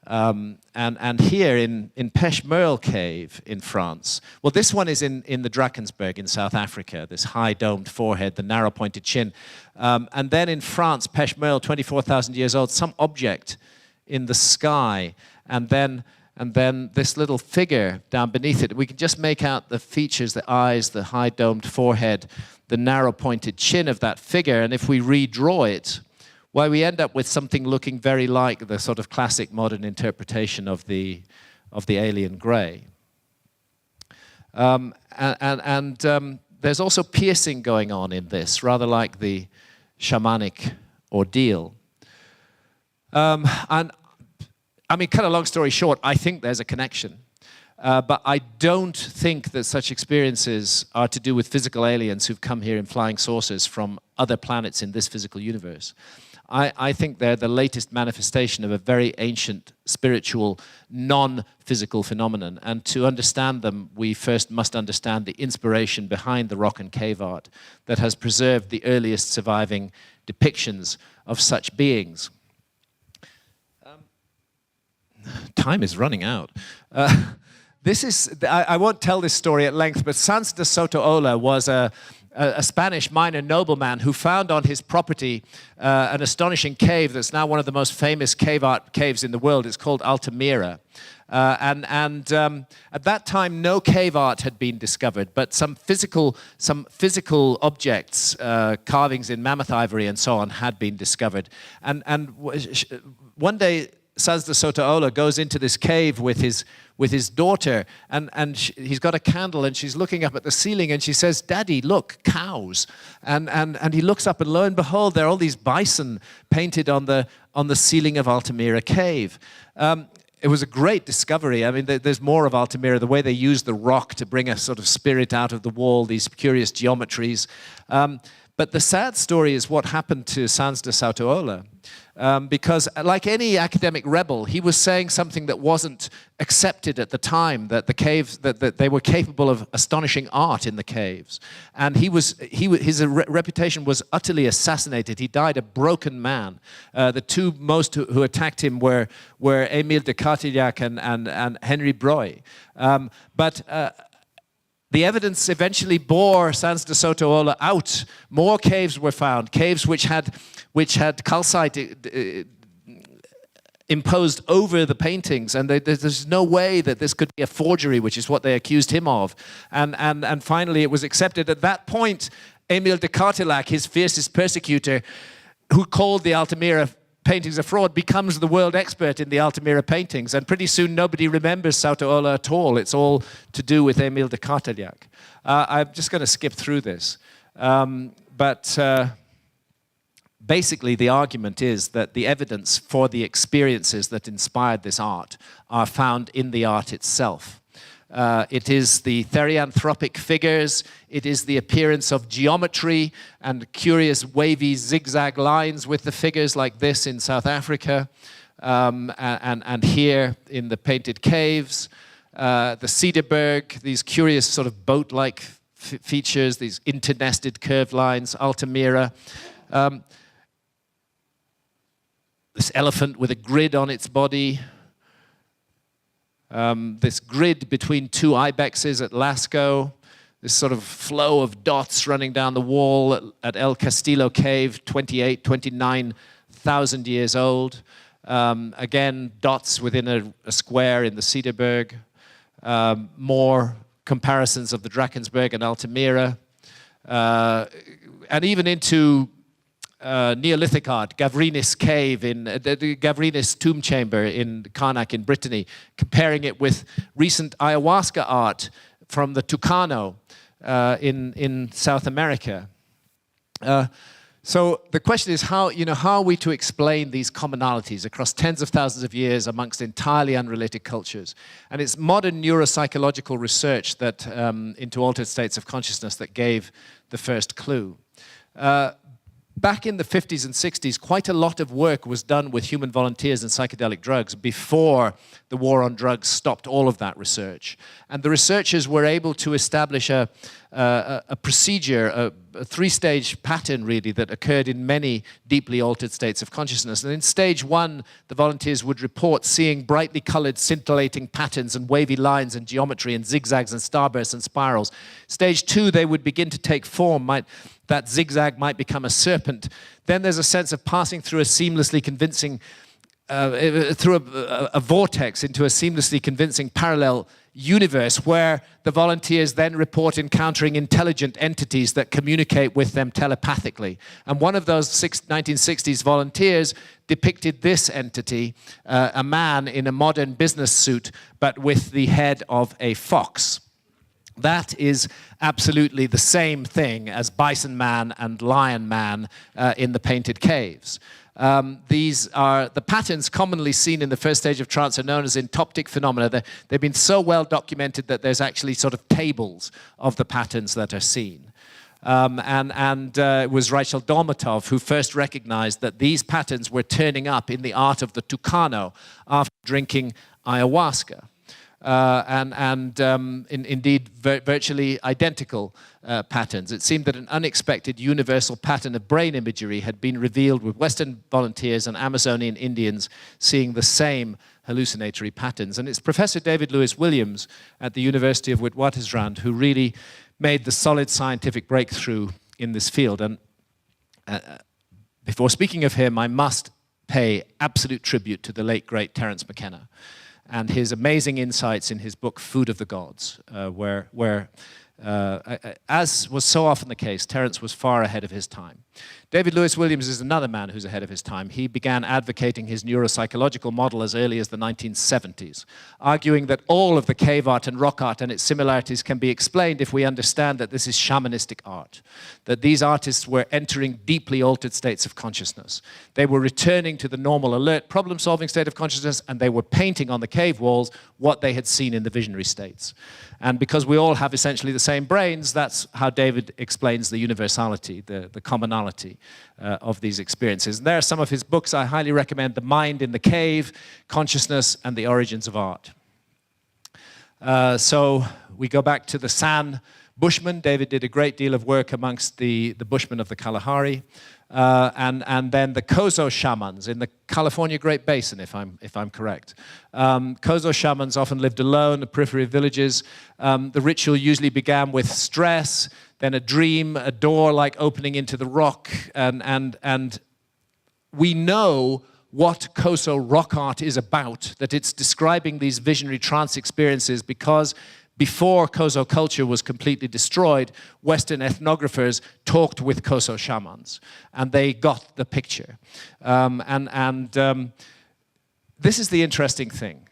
And here in Peshmerl Cave in France, well, this one is in the Drakensberg in South Africa, this high domed forehead, the narrow pointed chin. And then in France, Peshmerl, 24,000 years old, some object in the sky, and then this little figure down beneath it. We can just make out the features, the eyes, the high domed forehead, the narrow pointed chin of that figure, and if we redraw it, well, we end up with something looking very like the sort of classic modern interpretation of the alien grey. There's also piercing going on in this, rather like the shamanic ordeal. And I mean, cut a long story short, I think there's a connection. But I don't think that such experiences are to do with physical aliens who've come here in flying saucers from other planets in this physical universe. I think they're the latest manifestation of a very ancient, spiritual, non-physical phenomenon. And to understand them, we first must understand the inspiration behind the rock and cave art that has preserved the earliest surviving depictions of such beings. Time is running out. I won't tell this story at length, but Sanz de Soto-Ola was a Spanish minor nobleman who found on his property an astonishing cave that's now one of the most famous cave art caves in the world. It's called Altamira. At that time, no cave art had been discovered, but some physical objects, carvings in mammoth ivory and so on, had been discovered. And one day, Sanz de Soto-Ola goes into this cave with his daughter, and he's got a candle, and she's looking up at the ceiling, and she says, "Daddy, look, cows." And he looks up, and lo and behold, there are all these bison painted on the ceiling of Altamira Cave. It was a great discovery. I mean, there's more of Altamira, the way they use the rock to bring a sort of spirit out of the wall, these curious geometries. But the sad story is what happened to Sanz de Soto-Ola. Because like any academic rebel, he was saying something that wasn't accepted at the time, that the caves, that they were capable of astonishing art in the caves. And his reputation was utterly assassinated. He died a broken man. The two most who attacked him were Émile de Cartillac and Henry Breuil. The evidence eventually bore Sanz de Soto-Ola out. More caves were found, caves which had calcite imposed over the paintings, and there's no way that this could be a forgery, which is what they accused him of. And finally it was accepted. At that point, Émile de Cartillac, his fiercest persecutor, who called the Altamira paintings a fraud, becomes the world expert in the Altamira paintings, and pretty soon nobody remembers Soto-Ola at all. It's all to do with Émile de Cartillac. I'm just going to skip through this. But basically, the argument is that the evidence for the experiences that inspired this art are found in the art itself. It is the therianthropic figures, it is the appearance of geometry and curious wavy zigzag lines with the figures like this in South Africa, and here in the painted caves, the Cederberg, these curious sort of boat-like features, these internested curved lines, Altamira, this elephant with a grid on its body, this grid between two ibexes at Lascaux, this sort of flow of dots running down the wall at El Castillo Cave, 29,000 years old. Again, dots within a square in the Cederberg. More comparisons of the Drakensberg and Altamira. And even into Neolithic art, Gavrinis cave in the Gavrinis tomb chamber in Karnak in Brittany, comparing it with recent ayahuasca art from the Tucano in South America. So the question is how are we to explain these commonalities across tens of thousands of years amongst entirely unrelated cultures? And it's modern neuropsychological research that into altered states of consciousness that gave the first clue. Back in the 50s and 60s, quite a lot of work was done with human volunteers and psychedelic drugs before the war on drugs stopped all of that research. And the researchers were able to establish a procedure, a three-stage pattern, really, that occurred in many deeply altered states of consciousness. And in stage one, the volunteers would report seeing brightly colored, scintillating patterns and wavy lines and geometry and zigzags and starbursts and spirals. Stage two, they would begin to take form. That zigzag might become a serpent. Then there's a sense of passing through a seamlessly convincing, through a vortex into a seamlessly convincing parallel universe where the volunteers then report encountering intelligent entities that communicate with them telepathically. And one of those 1960s volunteers depicted this entity, a man in a modern business suit, but with the head of a fox. That is absolutely the same thing as Bison Man and Lion Man in the painted caves. These are the patterns commonly seen in the first stage of trance are known as entoptic phenomena. They've been so well documented that there's actually sort of tables of the patterns that are seen. It was Rachel Dolmatov who first recognized that these patterns were turning up in the art of the Tucano after drinking ayahuasca. Indeed, virtually identical patterns. It seemed that an unexpected universal pattern of brain imagery had been revealed with Western volunteers and Amazonian Indians seeing the same hallucinatory patterns. And it's Professor David Lewis Williams at the University of Witwatersrand who really made the solid scientific breakthrough in this field. And before speaking of him, I must pay absolute tribute to the late, great Terence McKenna and his amazing insights in his book, Food of the Gods, where as was so often the case, Terence was far ahead of his time. David Lewis Williams is another man who's ahead of his time. He began advocating his neuropsychological model as early as the 1970s, arguing that all of the cave art and rock art and its similarities can be explained if we understand that this is shamanistic art, that these artists were entering deeply altered states of consciousness. They were returning to the normal, alert, problem-solving state of consciousness, and they were painting on the cave walls what they had seen in the visionary states. And because we all have essentially the same brains, that's how David explains the universality, the commonality of these experiences. And there are some of his books I highly recommend: The Mind in the Cave, Consciousness, and the Origins of Art. So we go back to the San Bushmen. David did a great deal of work amongst the Bushmen of the Kalahari. And then the Kozo shamans in the California Great Basin, if I'm correct. Kozo shamans often lived alone in the periphery of villages. The ritual usually began with stress, then a dream, a door like opening into the rock, and we know what Kozo rock art is about, that it's describing these visionary trance experiences because before Kozo culture was completely destroyed, Western ethnographers talked with Kozo shamans, and they got the picture. This is the interesting thing.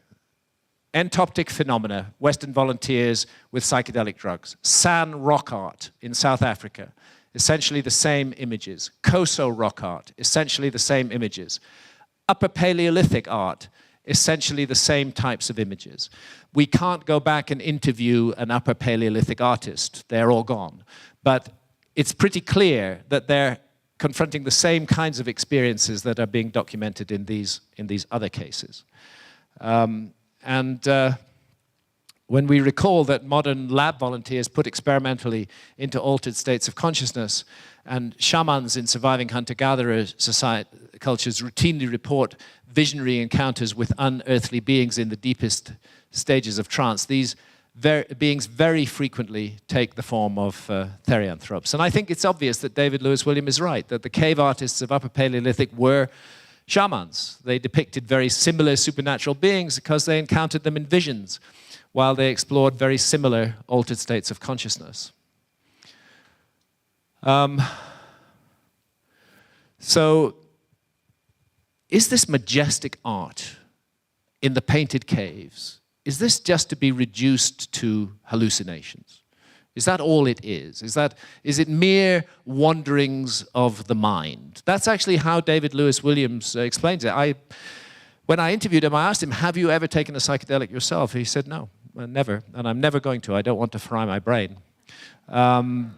Entoptic phenomena, Western volunteers with psychedelic drugs. San rock art in South Africa. essentially the same images. Koso rock art, essentially the same images. Upper Paleolithic art, essentially the same types of images. We can't go back and interview an Upper Paleolithic artist. They're all gone. But it's pretty clear that they're confronting the same kinds of experiences that are being documented in these other cases. When we recall that modern lab volunteers put experimentally into altered states of consciousness, and shamans in surviving hunter-gatherer cultures routinely report visionary encounters with unearthly beings in the deepest stages of trance, these beings very frequently take the form of therianthropes. And I think it's obvious that David Lewis Williams is right, that the cave artists of Upper Paleolithic were shamans. They depicted very similar supernatural beings because they encountered them in visions, while they explored very similar altered states of consciousness. So, is this majestic art in the painted caves, is this just to be reduced to hallucinations? Is that all it is? Is it mere wanderings of the mind? That's actually how David Lewis Williams explains it. When I interviewed him, I asked him, have you ever taken a psychedelic yourself? He said, no, never, and I'm never going to. I don't want to fry my brain.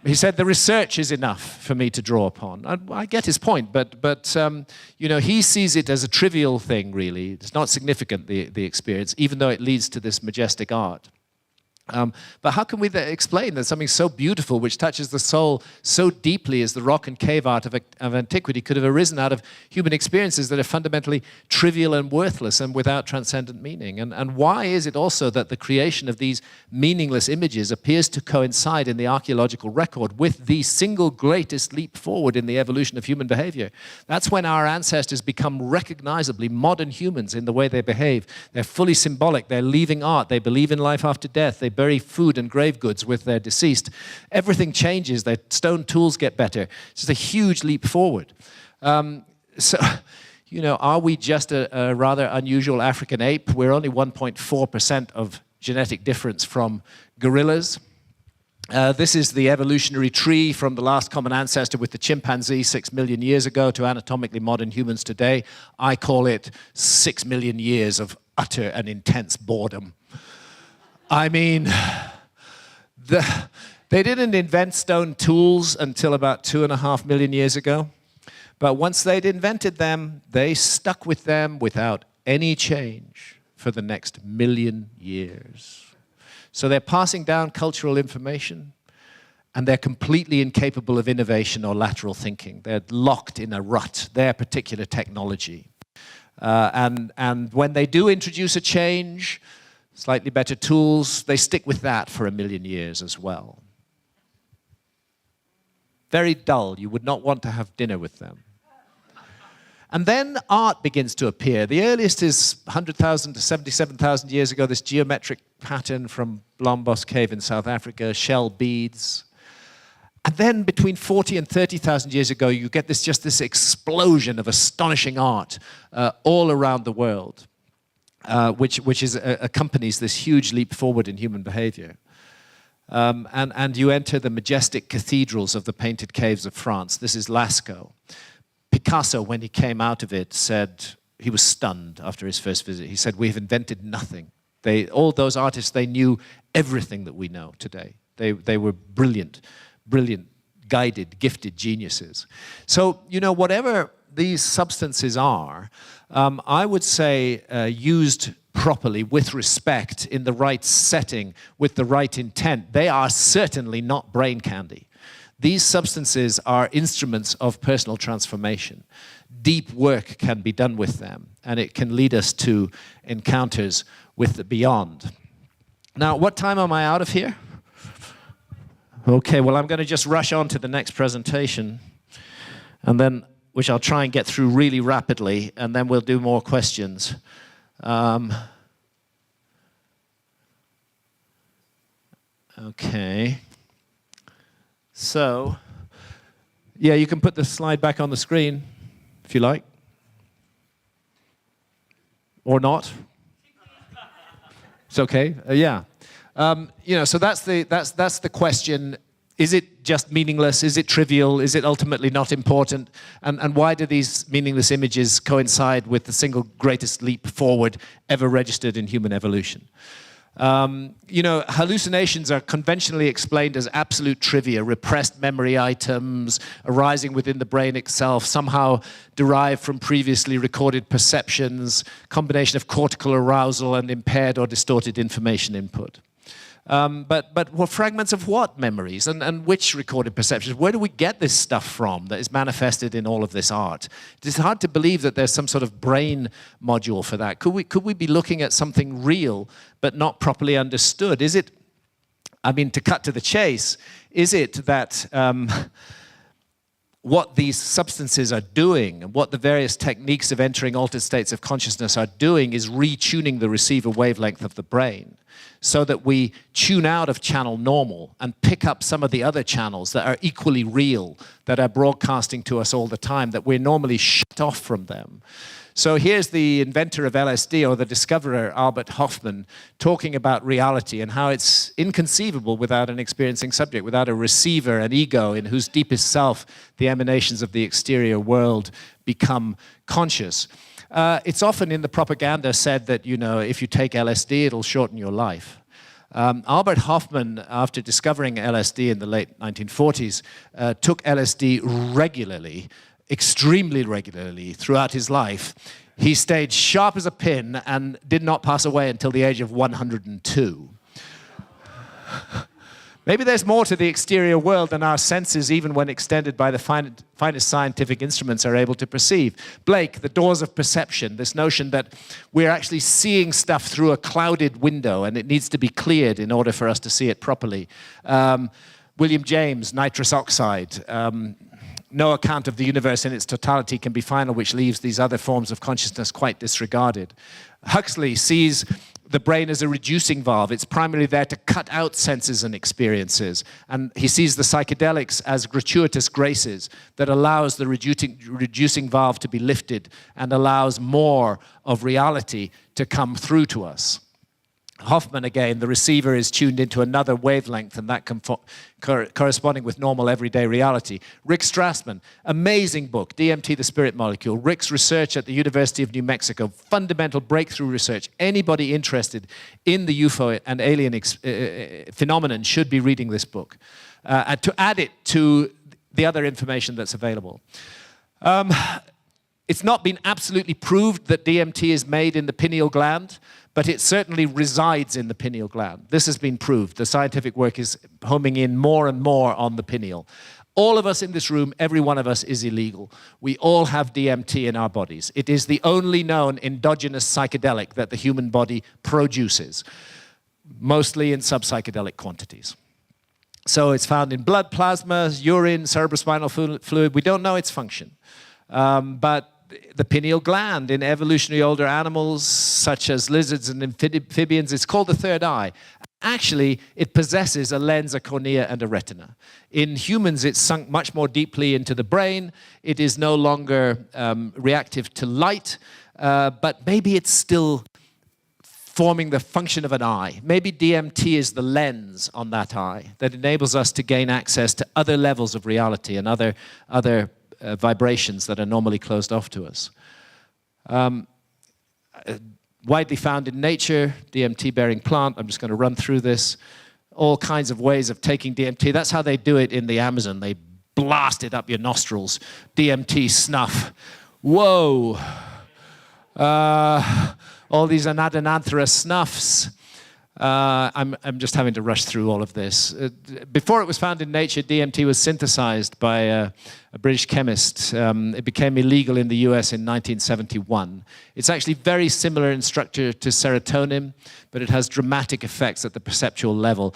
He said, the research is enough for me to draw upon. I get his point, but you know, he sees it as a trivial thing, really. It's not significant, the experience, even though it leads to this majestic art. But how can we explain that something so beautiful, which touches the soul so deeply as the rock and cave art of antiquity, could have arisen out of human experiences that are fundamentally trivial and worthless and without transcendent meaning? And why is it also that the creation of these meaningless images appears to coincide in the archaeological record with the single greatest leap forward in the evolution of human behavior? That's when our ancestors become recognizably modern humans in the way they behave. They're fully symbolic. They're leaving art. They believe in life after death. They bury food and grave goods with their deceased. Everything changes. Their stone tools get better. It's just a huge leap forward. So, you know, are we just a rather unusual African ape? We're only 1.4% of genetic difference from gorillas. This is the evolutionary tree from the last common ancestor with the chimpanzee 6 million years ago to anatomically modern humans today. I call it 6 million years of utter and intense boredom. I mean, they didn't invent stone tools until about 2.5 million years ago. But once they'd invented them, they stuck with them without any change for the next million years. So they're passing down cultural information, and they're completely incapable of innovation or lateral thinking. They're locked in a rut, their particular technology. And when they do introduce a change, slightly better tools, they stick with that for 1 million years as well. Very dull. You would not want to have dinner with them. And then art begins to appear. The earliest is 100,000 to 77,000 years ago, this geometric pattern from Blombos Cave in South Africa, shell beads. And then between 40 and 30,000 years ago, you get this explosion of astonishing art all around the world. Which accompanies this huge leap forward in human behavior. And you enter the majestic cathedrals of the painted caves of France. This is Lascaux. Picasso, when he came out of it, said he was stunned after his first visit. He said, we've invented nothing. All those artists, they knew everything that we know today. They were brilliant, guided, gifted geniuses. So, you know, whatever these substances are, I would say used properly, with respect, in the right setting, with the right intent, they are certainly not brain candy. These substances are instruments of personal transformation. Deep work can be done with them, and it can lead us to encounters with the beyond. Now, what time am I out of here? Okay, well, I'm going to just rush on to the next presentation, and then which I'll try and get through really rapidly, and then we'll do more questions. Okay. So, yeah, you can put the slide back on the screen, if you like. Or not. It's okay. Yeah. You know, so that's the question. Is it just meaningless? Is it trivial? Is it ultimately not important? And why do these meaningless images coincide with the single greatest leap forward ever registered in human evolution? You know, hallucinations are conventionally explained as absolute trivia, repressed memory items arising within the brain itself, somehow derived from previously recorded perceptions, combination of cortical arousal and impaired or distorted information input. But what fragments of what memories and which recorded perceptions? Where do we get this stuff from that is manifested in all of this art? It's hard to believe that there's some sort of brain module for that. Could we be looking at something real but not properly understood? Is it, I mean, to cut to the chase, is it that what these substances are doing and what the various techniques of entering altered states of consciousness are doing is retuning the receiver wavelength of the brain so that we tune out of channel normal and pick up some of the other channels that are equally real, that are broadcasting to us all the time, that we're normally shut off from them. So here's the inventor of LSD, or the discoverer, Albert Hofmann, talking about reality and how it's inconceivable without an experiencing subject, without a receiver, an ego in whose deepest self the emanations of the exterior world become conscious. It's often in the propaganda said that, you know, if you take LSD, it'll shorten your life. Albert Hofmann, after discovering LSD in the late 1940s, took LSD regularly, extremely regularly throughout his life. He stayed sharp as a pin and did not pass away until the age of 102. Maybe there's more to the exterior world than our senses, even when extended by the finest scientific instruments, are able to perceive. Blake, the doors of perception, this notion that we're actually seeing stuff through a clouded window and it needs to be cleared in order for us to see it properly. William James, nitrous oxide. No account of the universe in its totality can be final, which leaves these other forms of consciousness quite disregarded. Huxley sees the brain as a reducing valve. It's primarily there to cut out senses and experiences. And he sees the psychedelics as gratuitous graces that allows the reducing valve to be lifted and allows more of reality to come through to us. Hofmann, again, the receiver is tuned into another wavelength and that corresponding with normal everyday reality. Rick Strassman, amazing book, DMT, the Spirit Molecule. Rick's research at the University of New Mexico, fundamental breakthrough research. Anybody interested in the UFO and alien phenomenon should be reading this book. And to add it to the other information that's available. It's not been absolutely proved that DMT is made in the pineal gland, but it certainly resides in the pineal gland. This has been proved. The scientific work is homing in more and more on the pineal. All of us in this room, every one of us is illegal. We all have DMT in our bodies. It is the only known endogenous psychedelic that the human body produces, mostly in subpsychedelic quantities. So it's found in blood, plasma, urine, cerebrospinal fluid. We don't know its function. But the pineal gland in evolutionary older animals, such as lizards and amphibians, it's called the third eye. Actually, it possesses a lens, a cornea, and a retina. In humans, it's sunk much more deeply into the brain. It is no longer reactive to light, but maybe it's still forming the function of an eye. Maybe DMT is the lens on that eye that enables us to gain access to other levels of reality and other vibrations that are normally closed off to us. Widely found in nature, DMT-bearing plant. I'm just going to run through this. All kinds of ways of taking DMT. That's how they do it in the Amazon. They blast it up your nostrils. DMT snuff. Whoa. All these anadenanthera snuffs. I'm just having to rush through all of this. Before it was found in nature, DMT was synthesized by a British chemist. It became illegal in the US in 1971. It's actually very similar in structure to serotonin, but it has dramatic effects at the perceptual level.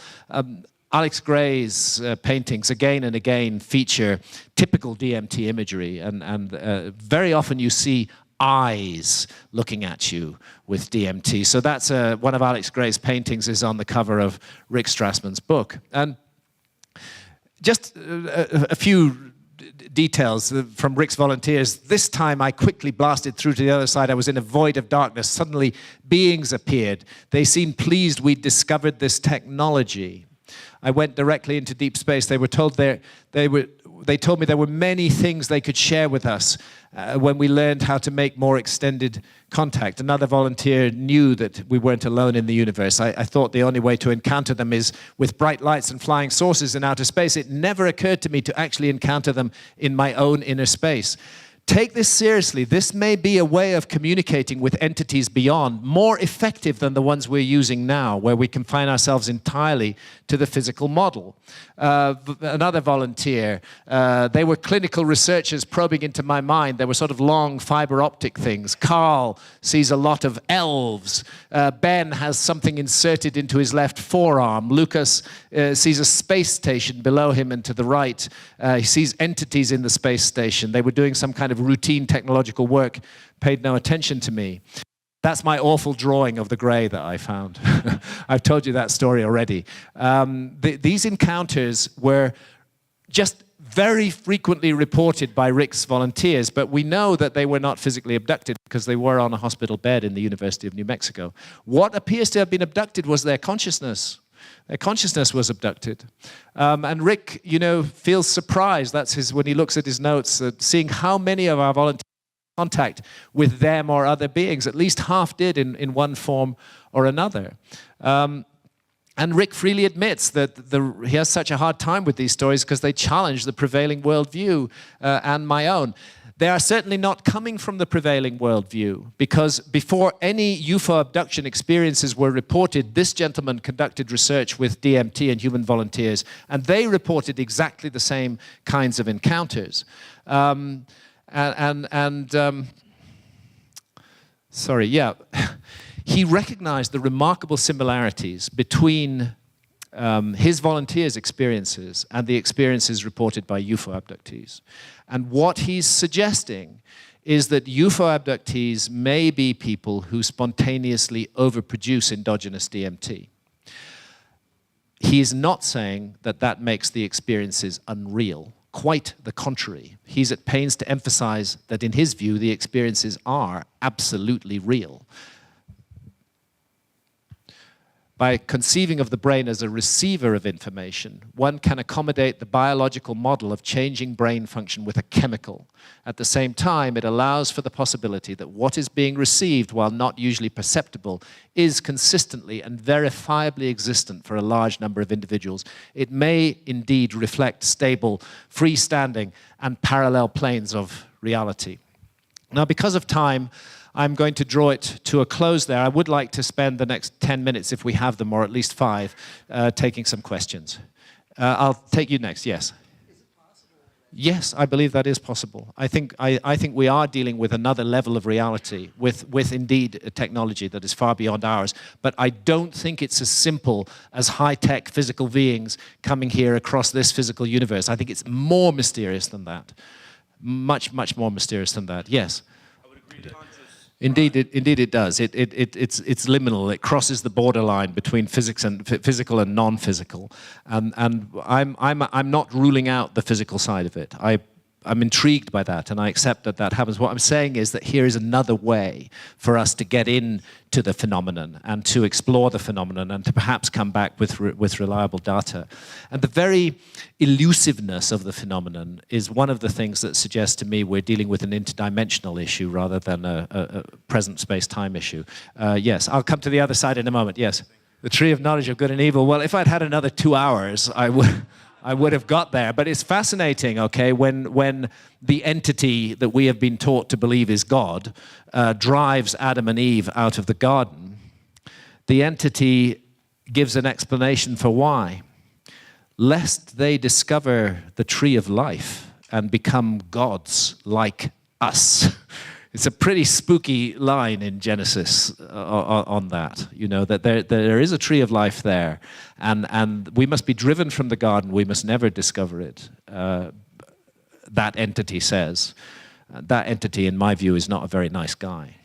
Alex Gray's paintings again and again feature typical DMT imagery, and very often you see eyes looking at you with DMT. So that's one of Alex Gray's paintings is on the cover of Rick Strassman's book. And just a few details from Rick's volunteers. This time I quickly blasted through to the other side. I was in a void of darkness. Suddenly beings appeared. They seemed pleased we'd discovered this technology. I went directly into deep space. They told me there were many things they could share with us when we learned how to make more extended contact. Another volunteer knew that we weren't alone in the universe. I thought the only way to encounter them is with bright lights and flying saucers in outer space. It never occurred to me to actually encounter them in my own inner space. Take this seriously. This may be a way of communicating with entities beyond, more effective than the ones we're using now, where we confine ourselves entirely to the physical model. Another volunteer, they were clinical researchers probing into my mind. They were sort of long fiber optic things. Carl sees a lot of elves. Ben has something inserted into his left forearm. Lucas sees a space station below him and to the right. He sees entities in the space station. They were doing some kind of routine technological work, paid no attention to me. That's my awful drawing of the grey that I found. I've told you that story already. These encounters were just very frequently reported by Rick's volunteers, but we know that they were not physically abducted because they were on a hospital bed in the University of New Mexico. What appears to have been abducted was their consciousness. Their consciousness was abducted. And Rick, feels surprised. That's when he looks at his notes, seeing how many of our volunteers contact with them or other beings. At least half did in one form or another. And Rick freely admits that he has such a hard time with these stories because they challenge the prevailing worldview and my own. They are certainly not coming from the prevailing worldview, because before any UFO abduction experiences were reported, this gentleman conducted research with DMT and human volunteers, and they reported exactly the same kinds of encounters. He recognized the remarkable similarities between his volunteers' experiences and the experiences reported by UFO abductees. And what he's suggesting is that UFO abductees may be people who spontaneously overproduce endogenous DMT. He is not saying that that makes the experiences unreal. Quite the contrary. He's at pains to emphasize that in his view, the experiences are absolutely real. By conceiving of the brain as a receiver of information, one can accommodate the biological model of changing brain function with a chemical. At the same time, it allows for the possibility that what is being received, while not usually perceptible, is consistently and verifiably existent for a large number of individuals. It may indeed reflect stable, freestanding, and parallel planes of reality. Now, because of time, I'm going to draw it to a close there. I would like to spend the next 10 minutes, if we have them, or at least 5, taking some questions. I'll take you next, yes. Is it possible? Yes, I believe that is possible. I think we are dealing with another level of reality, with indeed a technology that is far beyond ours. But I don't think it's as simple as high-tech physical beings coming here across this physical universe. I think it's more mysterious than that. Much, much more mysterious than that, yes. I would agree that. Indeed it does. It's liminal. It crosses the borderline between physical and non-physical. And I'm not ruling out the physical side of it. I'm intrigued by that, and I accept that that happens. What I'm saying is that here is another way for us to get into the phenomenon and to explore the phenomenon and to perhaps come back with reliable data. And the very elusiveness of the phenomenon is one of the things that suggests to me we're dealing with an interdimensional issue rather than a present space-time issue. Yes, I'll come to the other side in a moment. Yes, the tree of knowledge of good and evil. Well, if I'd had another 2 hours, I would have got there. But it's fascinating, okay, when the entity that we have been taught to believe is God drives Adam and Eve out of the garden, the entity gives an explanation for why. Lest they discover the tree of life and become gods like us. It's a pretty spooky line in Genesis on that, that there is a tree of life there, and we must be driven from the garden. We must never discover it. That entity says. That entity, in my view, is not a very nice guy.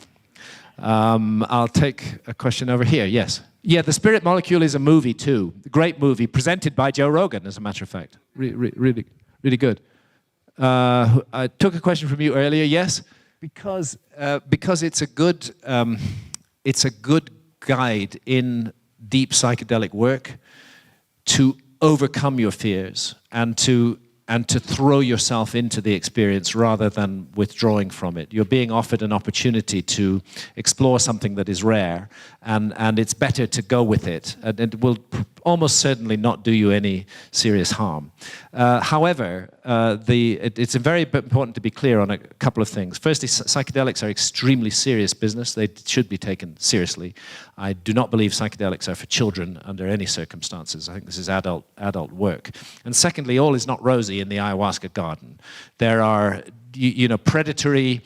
I'll take a question over here. Yes. Yeah, The Spirit Molecule is a movie, too. A great movie, presented by Joe Rogan, as a matter of fact. Really, really good. I took a question from you earlier. Yes? Because it's a good guide in deep psychedelic work to overcome your fears and to throw yourself into the experience rather than withdrawing from it. You're being offered an opportunity to explore something that is rare, and it's better to go with it, and it will almost certainly not do you any serious harm. However, it's very important to be clear on a couple of things. Firstly, psychedelics are extremely serious business. They should be taken seriously. I do not believe psychedelics are for children under any circumstances. I think this is adult work. And secondly, all is not rosy in the ayahuasca garden. There are predatory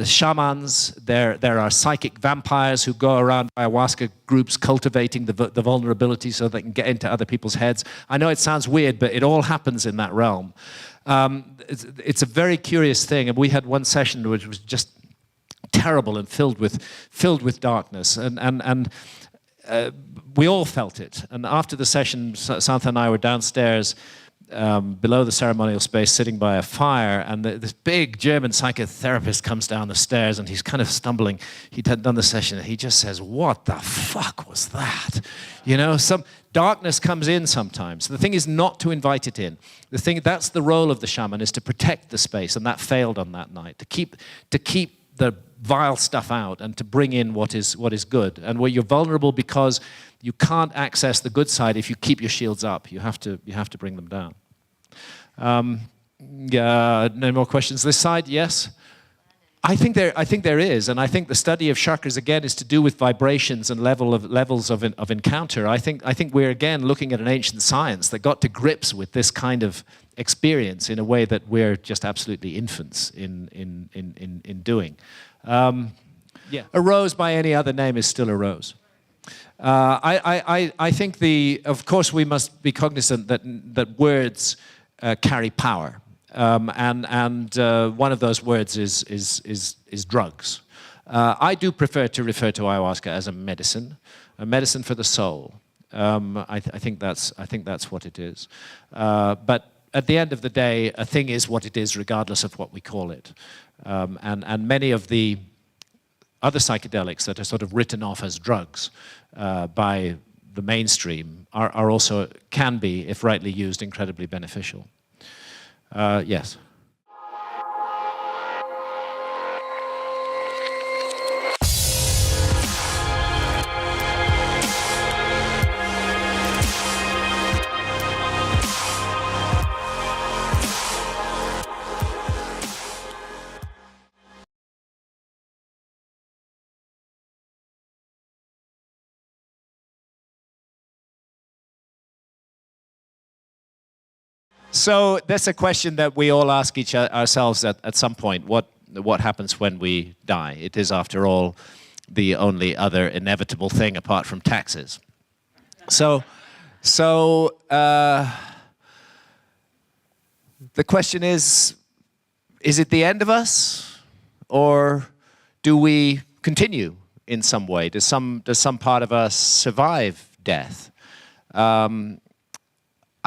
shamans. There are psychic vampires who go around ayahuasca groups cultivating the vulnerability so they can get into other people's heads. I know it sounds weird, but it all happens in that realm. It's a very curious thing, and we had one session which was just terrible and filled with darkness, and we all felt it. And after the session, Santha and I were downstairs below the ceremonial space, sitting by a fire, and this big German psychotherapist comes down the stairs, and he's kind of stumbling. He'd done the session, and he just says, "What the fuck was that?" Some darkness comes in sometimes. The thing is not to invite it in. That's the role of the shaman, is to protect the space, and that failed on that night. To keep the vile stuff out and to bring in what is good, and where you're vulnerable because you can't access the good side if you keep your shields up. You have to bring them down. No more questions this side? Yes. I think there is, and I think the study of chakras again is to do with vibrations and levels of encounter. I think we're again looking at an ancient science that got to grips with this kind of experience in a way that we're just absolutely infants in doing. A rose by any other name is still a rose. I think of course we must be cognizant that words carry power, and one of those words is drugs. I do prefer to refer to ayahuasca as a medicine for the soul. I think that's what it is. But at the end of the day, a thing is what it is, regardless of what we call it. And many of the other psychedelics that are sort of written off as drugs by the mainstream are also, can be, if rightly used, incredibly beneficial. Yes. So that's a question that we all ask ourselves at some point. What happens when we die? It is, after all, the only other inevitable thing apart from taxes. So the question is it the end of us, or do we continue in some way? Does some part of us survive death?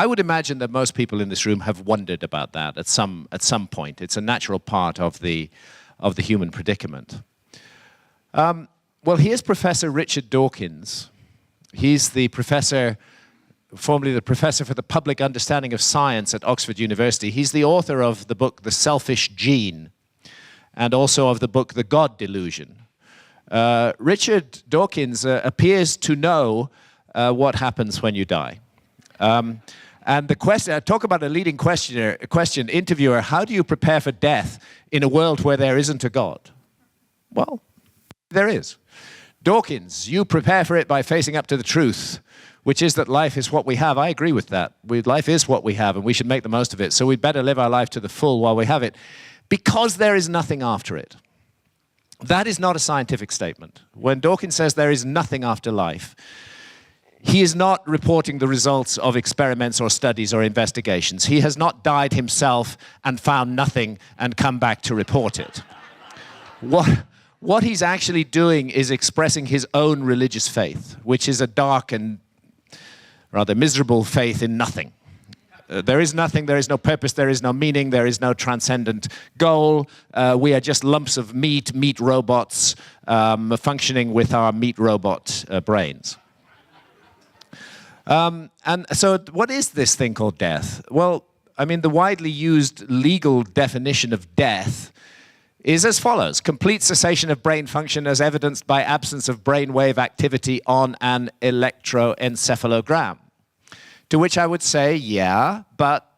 I would imagine that most people in this room have wondered about that at some point. It's a natural part of the human predicament. Well, here's Professor Richard Dawkins. He's the professor, formerly the professor for the public understanding of science at Oxford University. He's the author of the book The Selfish Gene, and also of the book The God Delusion. Richard Dawkins appears to know what happens when you die. And the question, talk about a leading interviewer, how do you prepare for death in a world where there isn't a God? Well, there is. Dawkins, you prepare for it by facing up to the truth, which is that life is what we have. I agree with that. Life is what we have, and we should make the most of it. So we'd better live our life to the full while we have it, because there is nothing after it. That is not a scientific statement. When Dawkins says there is nothing after life, he is not reporting the results of experiments or studies or investigations. He has not died himself and found nothing and come back to report it. What he's actually doing is expressing his own religious faith, which is a dark and rather miserable faith in nothing. There is nothing, there is no purpose, there is no meaning, there is no transcendent goal. We are just lumps of meat robots functioning with our meat robot brains. And so what is this thing called death? Well, I mean, the widely used legal definition of death is as follows: complete cessation of brain function as evidenced by absence of brainwave activity on an electroencephalogram. To which I would say, yeah, but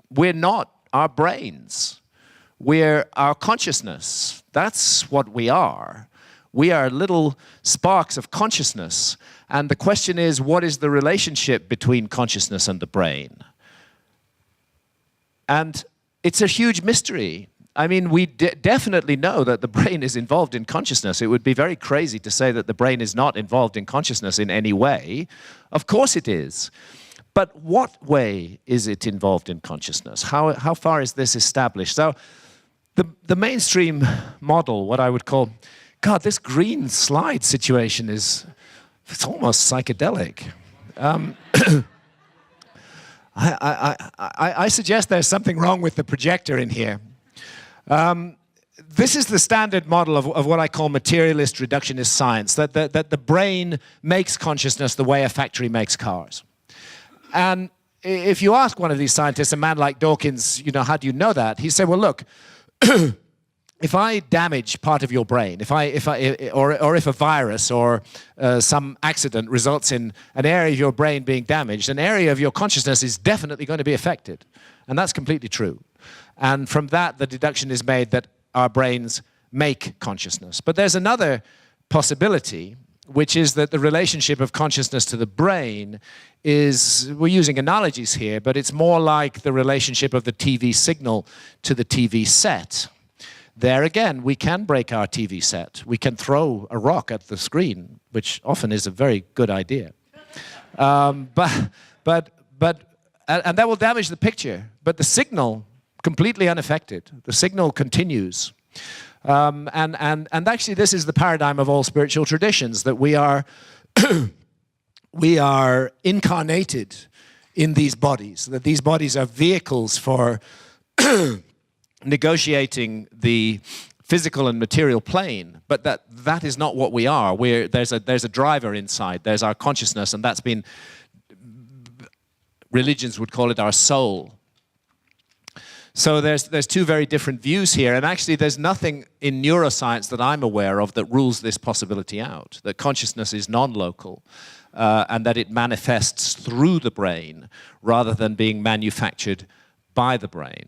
we're not our brains. We're our consciousness. That's what we are. We are little sparks of consciousness. And the question is, what is the relationship between consciousness and the brain? And it's a huge mystery. I mean, we definitely know that the brain is involved in consciousness. It would be very crazy to say that the brain is not involved in consciousness in any way. Of course it is. But what way is it involved in consciousness? How far is this established? So the mainstream model, what I would call, God, this green slide situation it's almost psychedelic. I suggest there's something wrong with the projector in here. This is the standard model of what I call materialist reductionist science, that the brain makes consciousness the way a factory makes cars. And if you ask one of these scientists, a man like Dawkins, how do you know that? He said, well, look, if I damage part of your brain, or if a virus or some accident results in an area of your brain being damaged, an area of your consciousness is definitely going to be affected. And that's completely true. And from that, the deduction is made that our brains make consciousness. But there's another possibility, which is that the relationship of consciousness to the brain is, we're using analogies here, but it's more like the relationship of the TV signal to the TV set. There again, we can break our TV set. We can throw a rock at the screen, which often is a very good idea. And that will damage the picture, but the signal, completely unaffected. The signal continues. And actually, this is the paradigm of all spiritual traditions, that we are we are incarnated in these bodies, that these bodies are vehicles for negotiating the physical and material plane, but that is not what we are. There's a driver inside. There's our consciousness, and that's been, religions would call it our soul. So there's two very different views here, and actually there's nothing in neuroscience that I'm aware of that rules this possibility out, that consciousness is non-local, and that it manifests through the brain rather than being manufactured by the brain.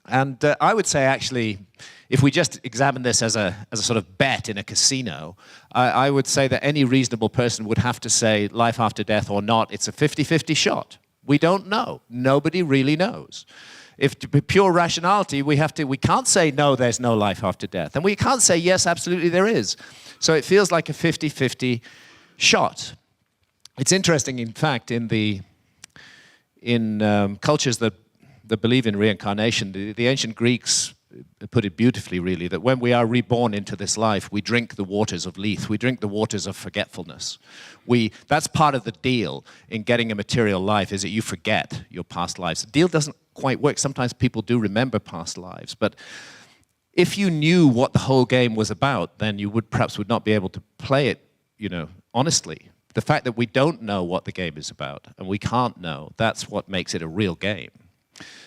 And I would say, actually, if we just examine this as a sort of bet in a casino, I would say that any reasonable person would have to say life after death or not. It's a 50-50 shot. We don't know. Nobody really knows. If to be pure rationality, we can't say no, there's no life after death. And we can't say yes, absolutely there is. So it feels like a 50-50 shot. It's interesting, in fact, in cultures that believe in reincarnation, the ancient Greeks put it beautifully, really, that when we are reborn into this life, we drink the waters of Lethe, we drink the waters of forgetfulness. That's part of the deal in getting a material life, is that you forget your past lives. The deal doesn't quite work. Sometimes people do remember past lives, but if you knew what the whole game was about, then you perhaps would not be able to play it, honestly. The fact that we don't know what the game is about, and we can't know, that's what makes it a real game.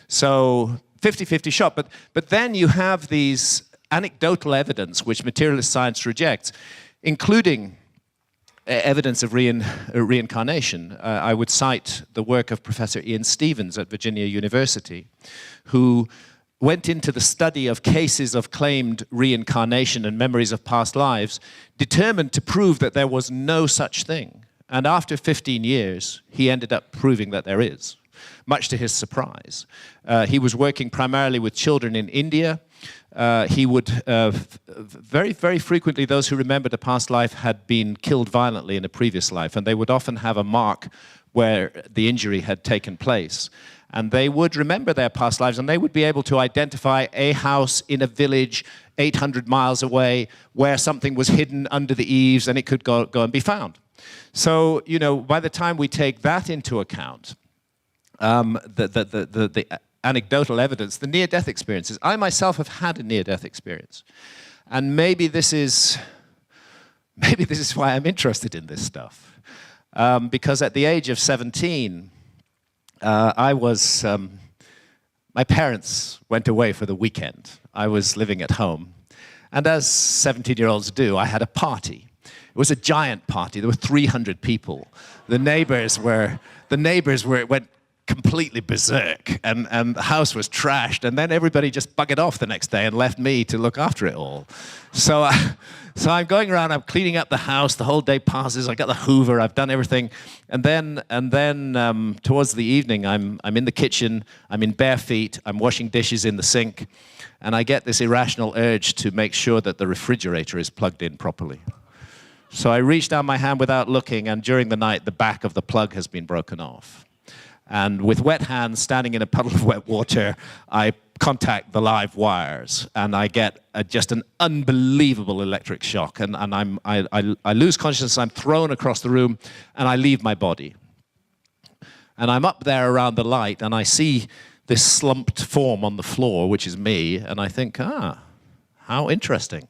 So 50-50 shot, but then you have these anecdotal evidence which materialist science rejects, including evidence of reincarnation. I would cite the work of Professor Ian Stevens at Virginia University, who went into the study of cases of claimed reincarnation and memories of past lives, determined to prove that there was no such thing. And after 15 years, he ended up proving that there is, much to his surprise. He was working primarily with children in India. He would, very, very frequently, those who remembered a past life had been killed violently in a previous life, and they would often have a mark where the injury had taken place. And they would remember their past lives, and they would be able to identify a house in a village 800 miles away where something was hidden under the eaves, and it could go and be found. So, by the time we take that into account, the anecdotal evidence, the near-death experiences. I myself have had a near-death experience, and maybe this is why I'm interested in this stuff. because at the age of 17, my parents went away for the weekend. I was living at home. And as 17-year-olds do, I had a party. It was a giant party. There were 300 people. The neighbors went completely berserk, and the house was trashed, and then everybody just buggered off the next day and left me to look after it all. So I'm going around, I'm cleaning up the house, the whole day passes, I got the Hoover, I've done everything, and then towards the evening, I'm in the kitchen, I'm in bare feet, I'm washing dishes in the sink, and I get this irrational urge to make sure that the refrigerator is plugged in properly. So I reach down my hand without looking, and during the night, the back of the plug has been broken off. And with wet hands, standing in a puddle of wet water, I contact the live wires, and I get just an unbelievable electric shock. And I lose consciousness, I'm thrown across the room, and I leave my body. And I'm up there around the light, and I see this slumped form on the floor, which is me, and I think, how interesting.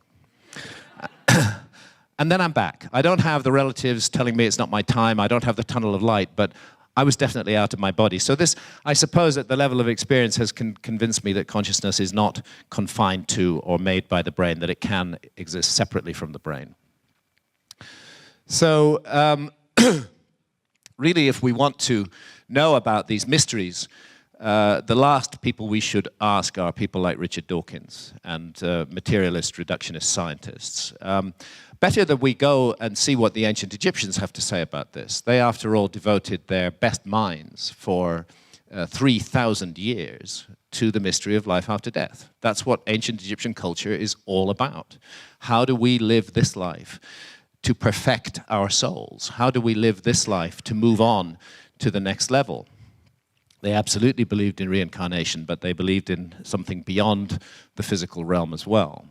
And then I'm back. I don't have the relatives telling me it's not my time, I don't have the tunnel of light, but I was definitely out of my body. So this, I suppose, at the level of experience has convinced me that consciousness is not confined to or made by the brain, that it can exist separately from the brain. So really, if we want to know about these mysteries, the last people we should ask are people like Richard Dawkins and materialist reductionist scientists. Better that we go and see what the ancient Egyptians have to say about this. They, after all, devoted their best minds for 3,000 years to the mystery of life after death. That's what ancient Egyptian culture is all about. How do we live this life to perfect our souls? How do we live this life to move on to the next level? They absolutely believed in reincarnation, but they believed in something beyond the physical realm as well.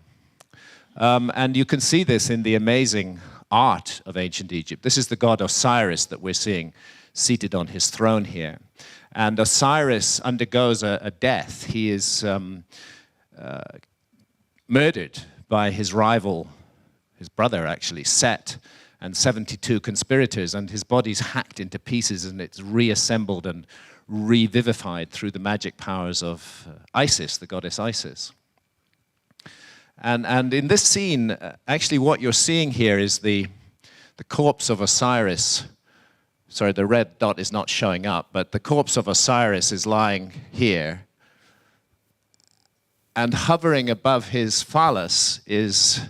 And you can see this in the amazing art of ancient Egypt. This is the god Osiris that we're seeing seated on his throne here. And Osiris undergoes a death. He is murdered by his rival, his brother actually, Set, and 72 conspirators, and his body's hacked into pieces, and it's reassembled and revivified through the magic powers of Isis, the goddess Isis. And in this scene, actually what you're seeing here is the corpse of Osiris. Sorry, the red dot is not showing up, but the corpse of Osiris is lying here. And hovering above his phallus is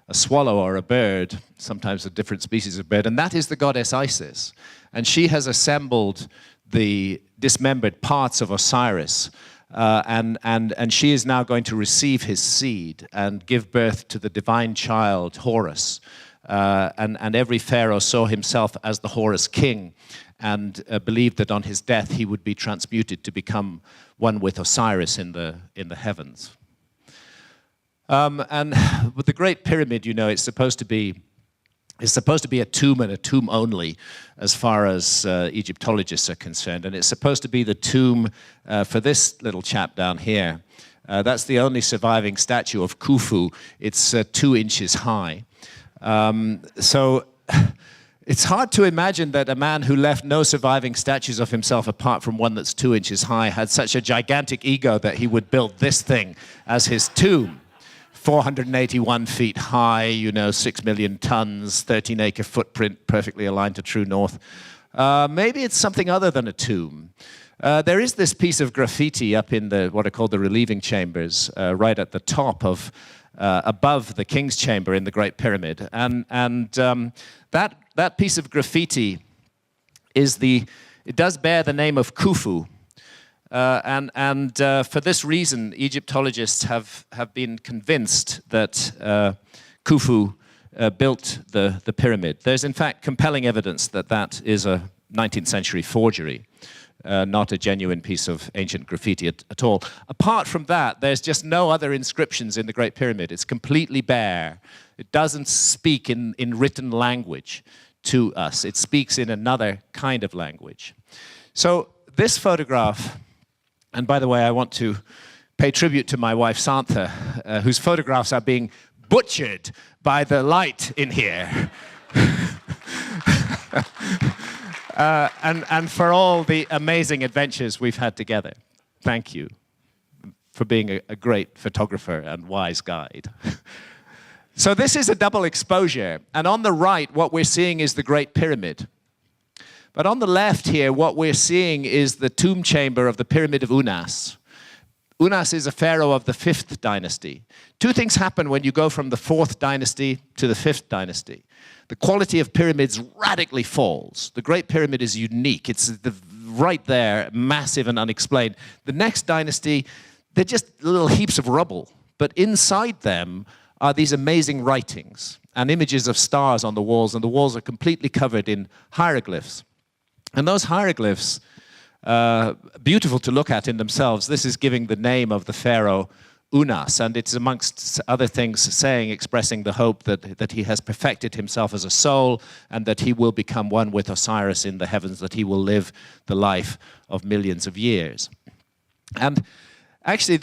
a swallow or a bird, sometimes a different species of bird, and that is the goddess Isis. And she has assembled the dismembered parts of Osiris, and she is now going to receive his seed and give birth to the divine child, Horus. And every pharaoh saw himself as the Horus king and believed that on his death he would be transmuted to become one with Osiris in the heavens. And with the Great Pyramid, you know, it's supposed to be a tomb and a tomb only as far as Egyptologists are concerned. And it's supposed to be the tomb for this little chap down here. That's the only surviving statue of Khufu. It's 2 inches high. So it's hard to imagine that a man who left no surviving statues of himself apart from one that's 2 inches high had such a gigantic ego that he would build this thing as his tomb. 481 feet high, you know, 6 million tons, 13-acre footprint, perfectly aligned to true north. Maybe it's something other than a tomb. There is this piece of graffiti up in what are called the relieving chambers, right at the top of, above the king's chamber in the Great Pyramid. And that piece of graffiti it does bear the name of Khufu. And for this reason, Egyptologists have been convinced that Khufu built the pyramid. There's in fact compelling evidence that that is a 19th century forgery, not a genuine piece of ancient graffiti at all. Apart from that, there's just no other inscriptions in the Great Pyramid. It's completely bare. It doesn't speak in written language to us. It speaks in another kind of language. So this photograph. And by the way, I want to pay tribute to my wife, Santha, whose photographs are being butchered by the light in here. and for all the amazing adventures we've had together. Thank you for being a great photographer and wise guide. So this is a double exposure, and on the right, what we're seeing is the Great Pyramid. But on the left here, what we're seeing is the tomb chamber of the Pyramid of Unas. Unas is a pharaoh of the 5th dynasty. Two things happen when you go from the 4th dynasty to the 5th dynasty. The quality of pyramids radically falls. The Great Pyramid is unique. It's right there, massive and unexplained. The next dynasty, they're just little heaps of rubble. But inside them are these amazing writings and images of stars on the walls, and the walls are completely covered in hieroglyphs. And those hieroglyphs, beautiful to look at in themselves. This is giving the name of the pharaoh Unas, and it's amongst other things expressing the hope that he has perfected himself as a soul and that he will become one with Osiris in the heavens, that he will live the life of millions of years. And actually,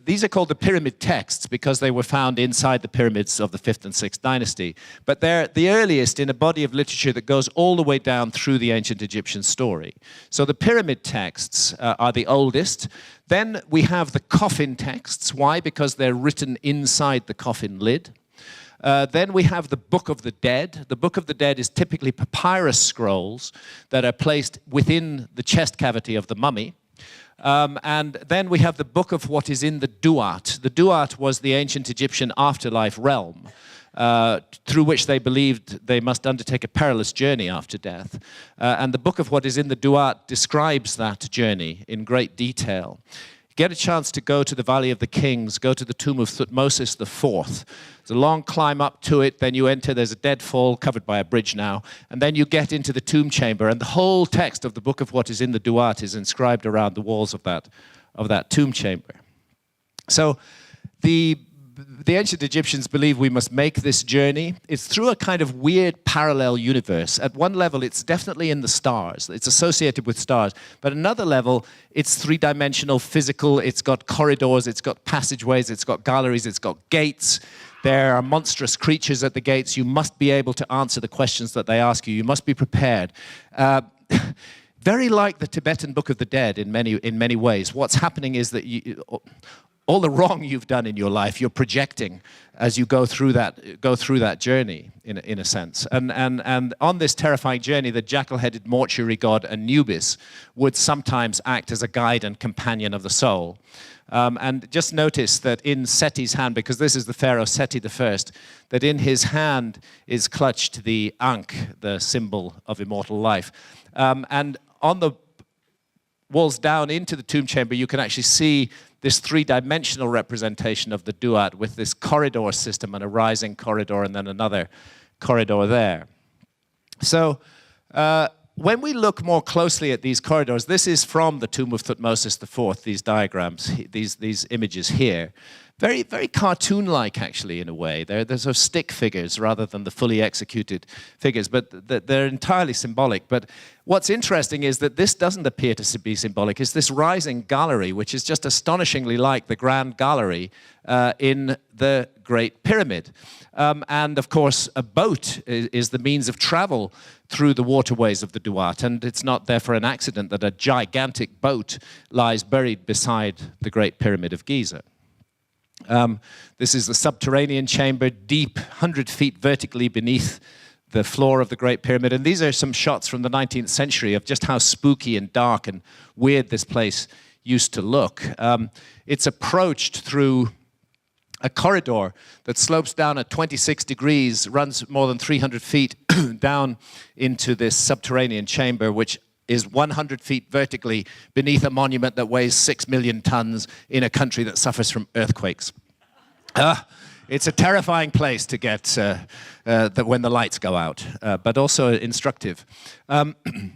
these are called the pyramid texts because they were found inside the pyramids of the 5th and 6th dynasty. But they're the earliest in a body of literature that goes all the way down through the ancient Egyptian story. So the pyramid texts are the oldest. Then we have the coffin texts. Why? Because they're written inside the coffin lid. Then we have the Book of the Dead. The Book of the Dead is typically papyrus scrolls that are placed within the chest cavity of the mummy. And then we have the book of what is in the Duat. The Duat was the ancient Egyptian afterlife realm through which they believed they must undertake a perilous journey after death. And the book of what is in the Duat describes that journey in great detail. Get a chance to go to the Valley of the Kings, go to the tomb of Thutmose IV. It's a long climb up to it, then you enter, there's a deadfall covered by a bridge now, and then you get into the tomb chamber, and the whole text of the book of what is in the Duat is inscribed around the walls of that tomb chamber. So the ancient Egyptians believe we must make this journey. It's through a kind of weird parallel universe. At one level, it's definitely in the stars. It's associated with stars. But at another level, it's three-dimensional, physical. It's got corridors, it's got passageways, it's got galleries, it's got gates. There are monstrous creatures at the gates. You must be able to answer the questions that they ask you. You must be prepared. Very like the Tibetan Book of the Dead in many ways. What's happening is that all the wrong you've done in your life, you're projecting as you go through that journey, in a sense. And on this terrifying journey, the jackal-headed mortuary god Anubis would sometimes act as a guide and companion of the soul. And just notice that in Seti's hand, because this is the pharaoh Seti I, that in his hand is clutched the Ankh, the symbol of immortal life. And on the walls down into the tomb chamber, you can actually see this three-dimensional representation of the Duat with this corridor system and a rising corridor and then another corridor there. So when we look more closely at these corridors, this is from the tomb of Thutmose IV, these diagrams, these images here. Very, very cartoon-like, actually, in a way. They're sort of stick figures rather than the fully executed figures, but they're entirely symbolic. But what's interesting is that this doesn't appear to be symbolic. It's this rising gallery, which is just astonishingly like the Grand Gallery in the Great Pyramid. And, of course, a boat is the means of travel through the waterways of the Duat, and it's not therefore an accident that a gigantic boat lies buried beside the Great Pyramid of Giza. This is the subterranean chamber, deep, 100 feet vertically beneath the floor of the Great Pyramid. And these are some shots from the 19th century of just how spooky and dark and weird this place used to look. It's approached through a corridor that slopes down at 26 degrees, runs more than 300 feet down into this subterranean chamber, which is 100 feet vertically beneath a monument that weighs 6 million tons in a country that suffers from earthquakes. It's a terrifying place to get when the lights go out, but also instructive.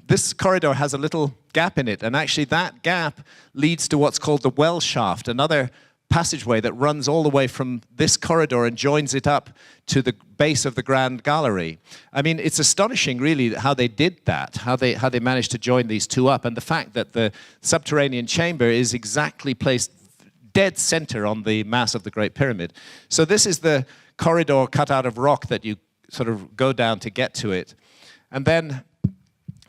This corridor has a little gap in it, and actually that gap leads to what's called the well shaft, another passageway that runs all the way from this corridor and joins it up to the base of the Grand Gallery. I mean, it's astonishing, really, how they did that, how they managed to join these two up, and the fact that the subterranean chamber is exactly placed dead center on the mass of the Great Pyramid. So this is the corridor cut out of rock that you sort of go down to get to it. And then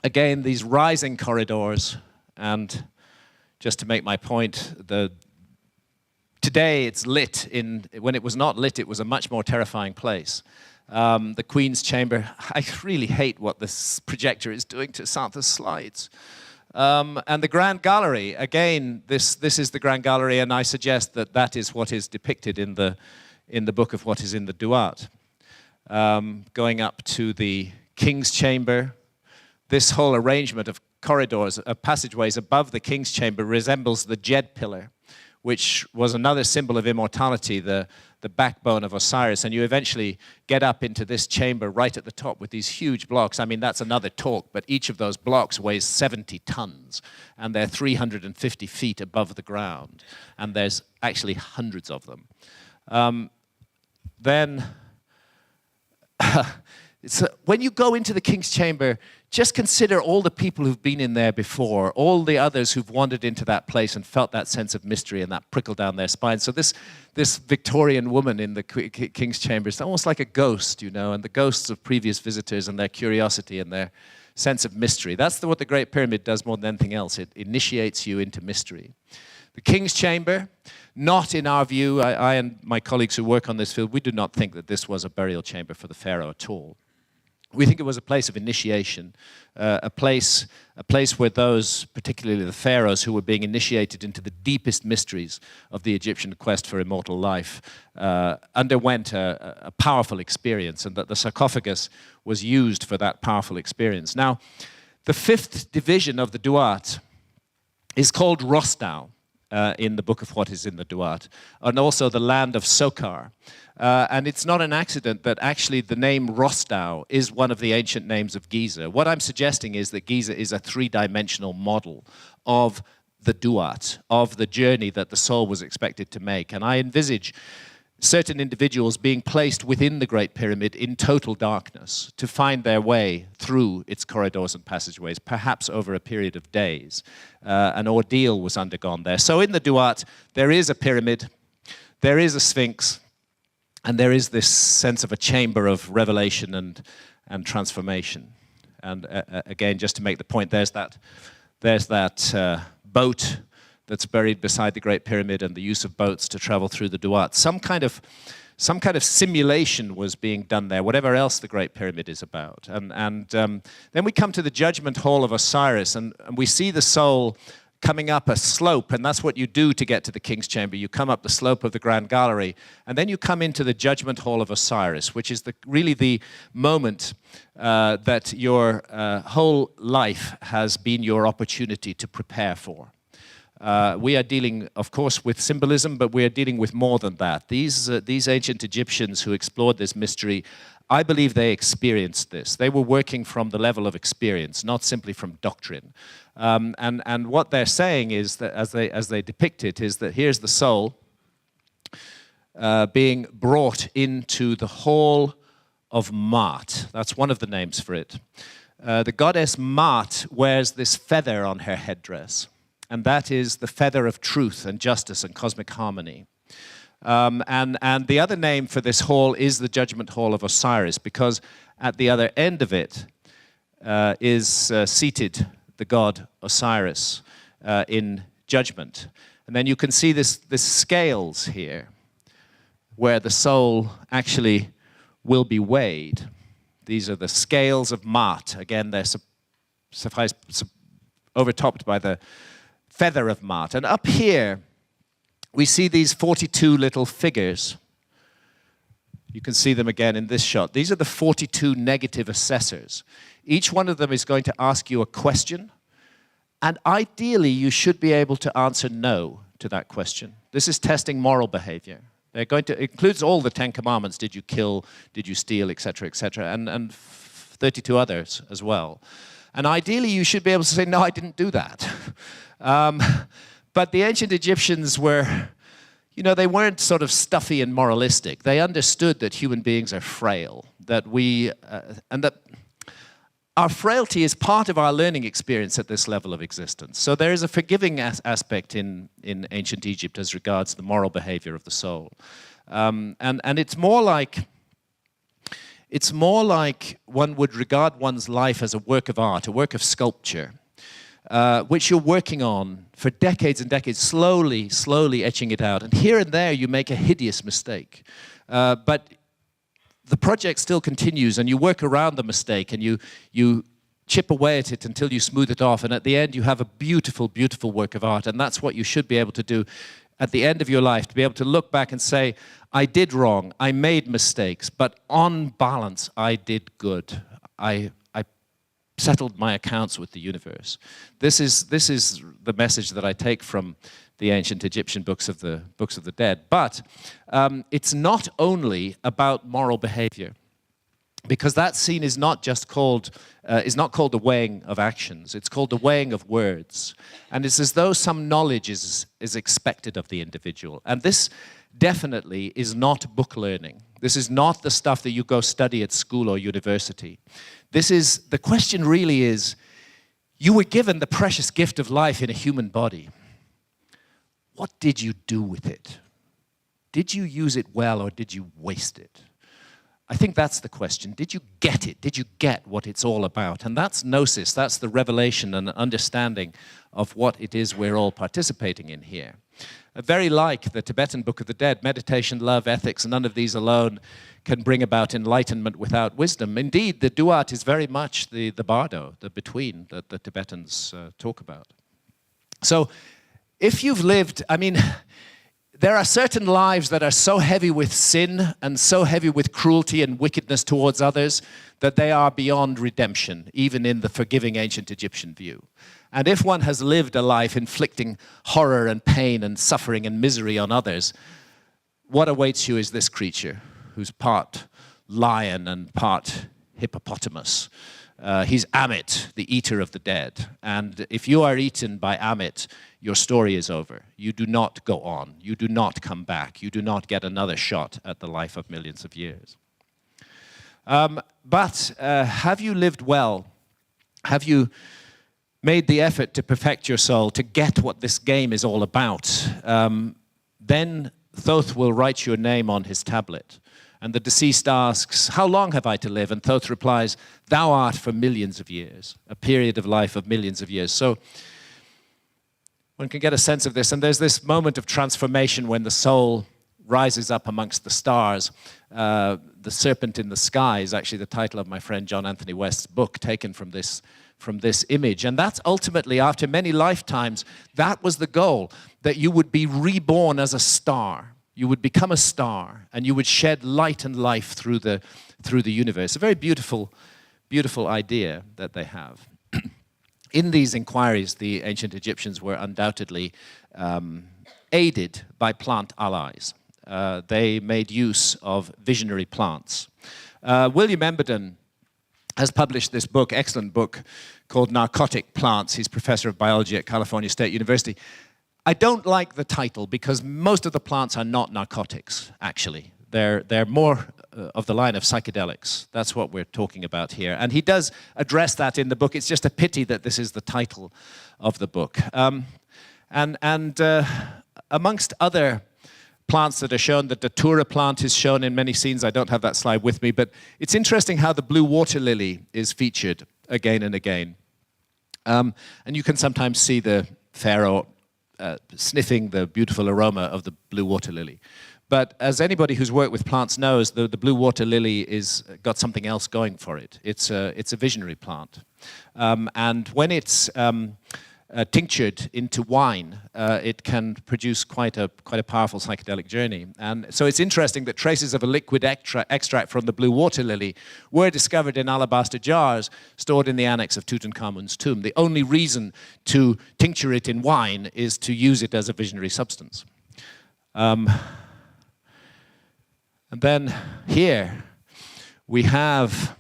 again, these rising corridors, and just to make my point, today it's lit. When it was not lit, it was a much more terrifying place. The Queen's Chamber, I really hate what this projector is doing to Santa's slides. And the Grand Gallery, again, this is the Grand Gallery, and I suggest that that is what is depicted in the book of what is in the Duat. Going up to the King's Chamber, this whole arrangement of corridors, of passageways above the King's Chamber resembles the Jed pillar, which was another symbol of immortality, the backbone of Osiris. And you eventually get up into this chamber right at the top with these huge blocks. I mean, that's another talk, but each of those blocks weighs 70 tons, and they're 350 feet above the ground. And there's actually hundreds of them. When you go into the King's Chamber, just consider all the people who've been in there before, all the others who've wandered into that place and felt that sense of mystery and that prickle down their spine. So this Victorian woman in the King's Chamber is almost like a ghost, you know, and the ghosts of previous visitors and their curiosity and their sense of mystery. That's what the Great Pyramid does more than anything else. It initiates you into mystery. The King's Chamber, not in our view, I and my colleagues who work on this field, we do not think that this was a burial chamber for the pharaoh at all. We think it was a place of initiation, a place where those, particularly the pharaohs who were being initiated into the deepest mysteries of the Egyptian quest for immortal life, underwent a powerful experience, and that the sarcophagus was used for that powerful experience. Now, the fifth division of the Duat is called Rostau in the book of what is in the Duat, and also the land of Sokar. And it's not an accident that actually the name Rostau is one of the ancient names of Giza. What I'm suggesting is that Giza is a three-dimensional model of the Duat, of the journey that the soul was expected to make. And I envisage certain individuals being placed within the Great Pyramid in total darkness to find their way through its corridors and passageways, perhaps over a period of days. An ordeal was undergone there. So in the Duat, there is a pyramid, there is a sphinx, and there is this sense of a chamber of revelation and transformation. And again, just to make the point, there's that boat that's buried beside the Great Pyramid, and the use of boats to travel through the Duat. Some kind of simulation was being done there, whatever else the Great Pyramid is about. And then we come to the Judgment Hall of Osiris, and we see the soul coming up a slope, and that's what you do to get to the King's Chamber. You come up the slope of the Grand Gallery, and then you come into the Judgment Hall of Osiris, which is really the moment that your whole life has been your opportunity to prepare for. We are dealing, of course, with symbolism, but we are dealing with more than that. These ancient Egyptians who explored this mystery, I believe they experienced this. They were working from the level of experience, not simply from doctrine. And what they're saying is that, as they depict it, is that here's the soul being brought into the Hall of Maat. That's one of the names for it. The goddess Maat wears this feather on her headdress, and that is the feather of truth and justice and cosmic harmony. And the other name for this hall is the Judgment Hall of Osiris, because at the other end of it is seated the god Osiris in judgment. And then you can see this scales here, where the soul actually will be weighed. These are the scales of Maat. Again, they're overtopped by the feather of Maat. And up here, we see these 42 little figures. You can see them again in this shot. These are the 42 negative assessors. Each one of them is going to ask you a question, and ideally you should be able to answer no to that question. This is testing moral behavior. They're going to, it includes all the 10 commandments: did you kill, did you steal, etc., etc., and 32 others as well. And ideally you should be able to say, no, I didn't do that. But the ancient Egyptians were, you know, they weren't sort of stuffy and moralistic. They understood that human beings are frail, that and that our frailty is part of our learning experience at this level of existence. So there is a forgiving aspect in ancient Egypt as regards the moral behavior of the soul. And it's more like It's more like one would regard one's life as a work of art, a work of sculpture, which you're working on for decades and decades, slowly etching it out. And here and there you make a hideous mistake. But the project still continues, and you work around the mistake, and you chip away at it until you smooth it off. And at the end you have a beautiful, beautiful work of art. And that's what you should be able to do at the end of your life, to be able to look back and say, I did wrong, I made mistakes, but on balance, I did good. I settled my accounts with the universe. This is the message that I take from the ancient Egyptian books of the dead. But it's not only about moral behavior, because that scene is not just called the weighing of actions. It's called the weighing of words, and it's as though some knowledge is expected of the individual. And this definitely is not book learning. This is not the stuff that you go study at school or university. The question really is, you were given the precious gift of life in a human body. What did you do with it? Did you use it well, or did you waste it? I think that's the question. Did you get it? Did you get what it's all about? And that's gnosis. That's the revelation and understanding of what it is we're all participating in here. Very like the Tibetan Book of the Dead, meditation, love, ethics, none of these alone can bring about enlightenment without wisdom. Indeed, the duat is very much the bardo, the between that the Tibetans talk about. So if you've lived, there are certain lives that are so heavy with sin and so heavy with cruelty and wickedness towards others that they are beyond redemption, even in the forgiving ancient Egyptian view. And if one has lived a life inflicting horror and pain and suffering and misery on others, what awaits you is this creature, who's part lion and part hippopotamus. He's Amit, the eater of the dead. And if you are eaten by Amit, your story is over. You do not go on. You do not come back. You do not get another shot at the life of millions of years. But have you lived well? Have you made the effort to perfect your soul, to get what this game is all about? Then Thoth will write your name on his tablet. And the deceased asks, how long have I to live? And Thoth replies, thou art for millions of years, a period of life of millions of years. So one can get a sense of this. And there's this moment of transformation when the soul rises up amongst the stars. The Serpent in the Sky is actually the title of my friend John Anthony West's book, taken from this image. And that's ultimately, after many lifetimes, that was the goal, that you would be reborn as a star. You would become a star, and you would shed light and life through the universe. A very beautiful, beautiful idea that they have. In these inquiries, the ancient Egyptians were undoubtedly aided by plant allies. They made use of visionary plants. William Emberden has published this book, excellent book, called Narcotic Plants. He's professor of biology at California State University. I don't like the title because most of the plants are not narcotics, actually. They're more of the line of psychedelics. That's what we're talking about here. And he does address that in the book. It's just a pity that this is the title of the book. Amongst other plants that are shown, the datura plant is shown in many scenes. I don't have that slide with me, but it's interesting how the blue water lily is featured again and again. And you can sometimes see the pharaoh sniffing the beautiful aroma of the blue water lily. But as anybody who's worked with plants knows, the blue water lily is got something else going for it. It's a visionary plant. And when it's tinctured into wine, it can produce quite a powerful psychedelic journey. And so it's interesting that traces of a liquid extract from the blue water lily were discovered in alabaster jars stored in the annex of Tutankhamun's tomb. The only reason to tincture it in wine is to use it as a visionary substance. And then here we have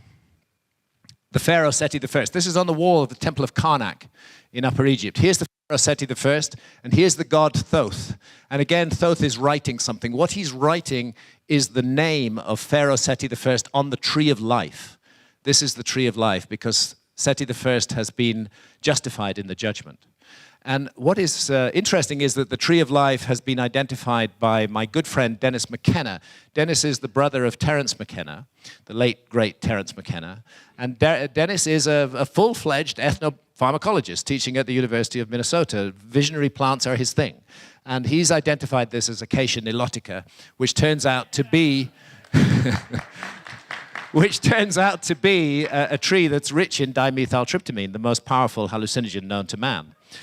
the Pharaoh Seti I. This is on the wall of the Temple of Karnak in Upper Egypt. Here's the Pharaoh Seti I, and here's the god Thoth. And again, Thoth is writing something. What he's writing is the name of Pharaoh Seti I on the tree of life. This is the tree of life because Seti I has been justified in the judgment. And what is interesting is that the tree of life has been identified by my good friend Dennis McKenna. Dennis is the brother of Terence McKenna, the late, great Terence McKenna. And Dennis is a full-fledged ethnopharmacologist teaching at the University of Minnesota. Visionary plants are his thing. And he's identified this as Acacia nilotica, which turns out to be... which turns out to be a tree that's rich in dimethyltryptamine, the most powerful hallucinogen known to man.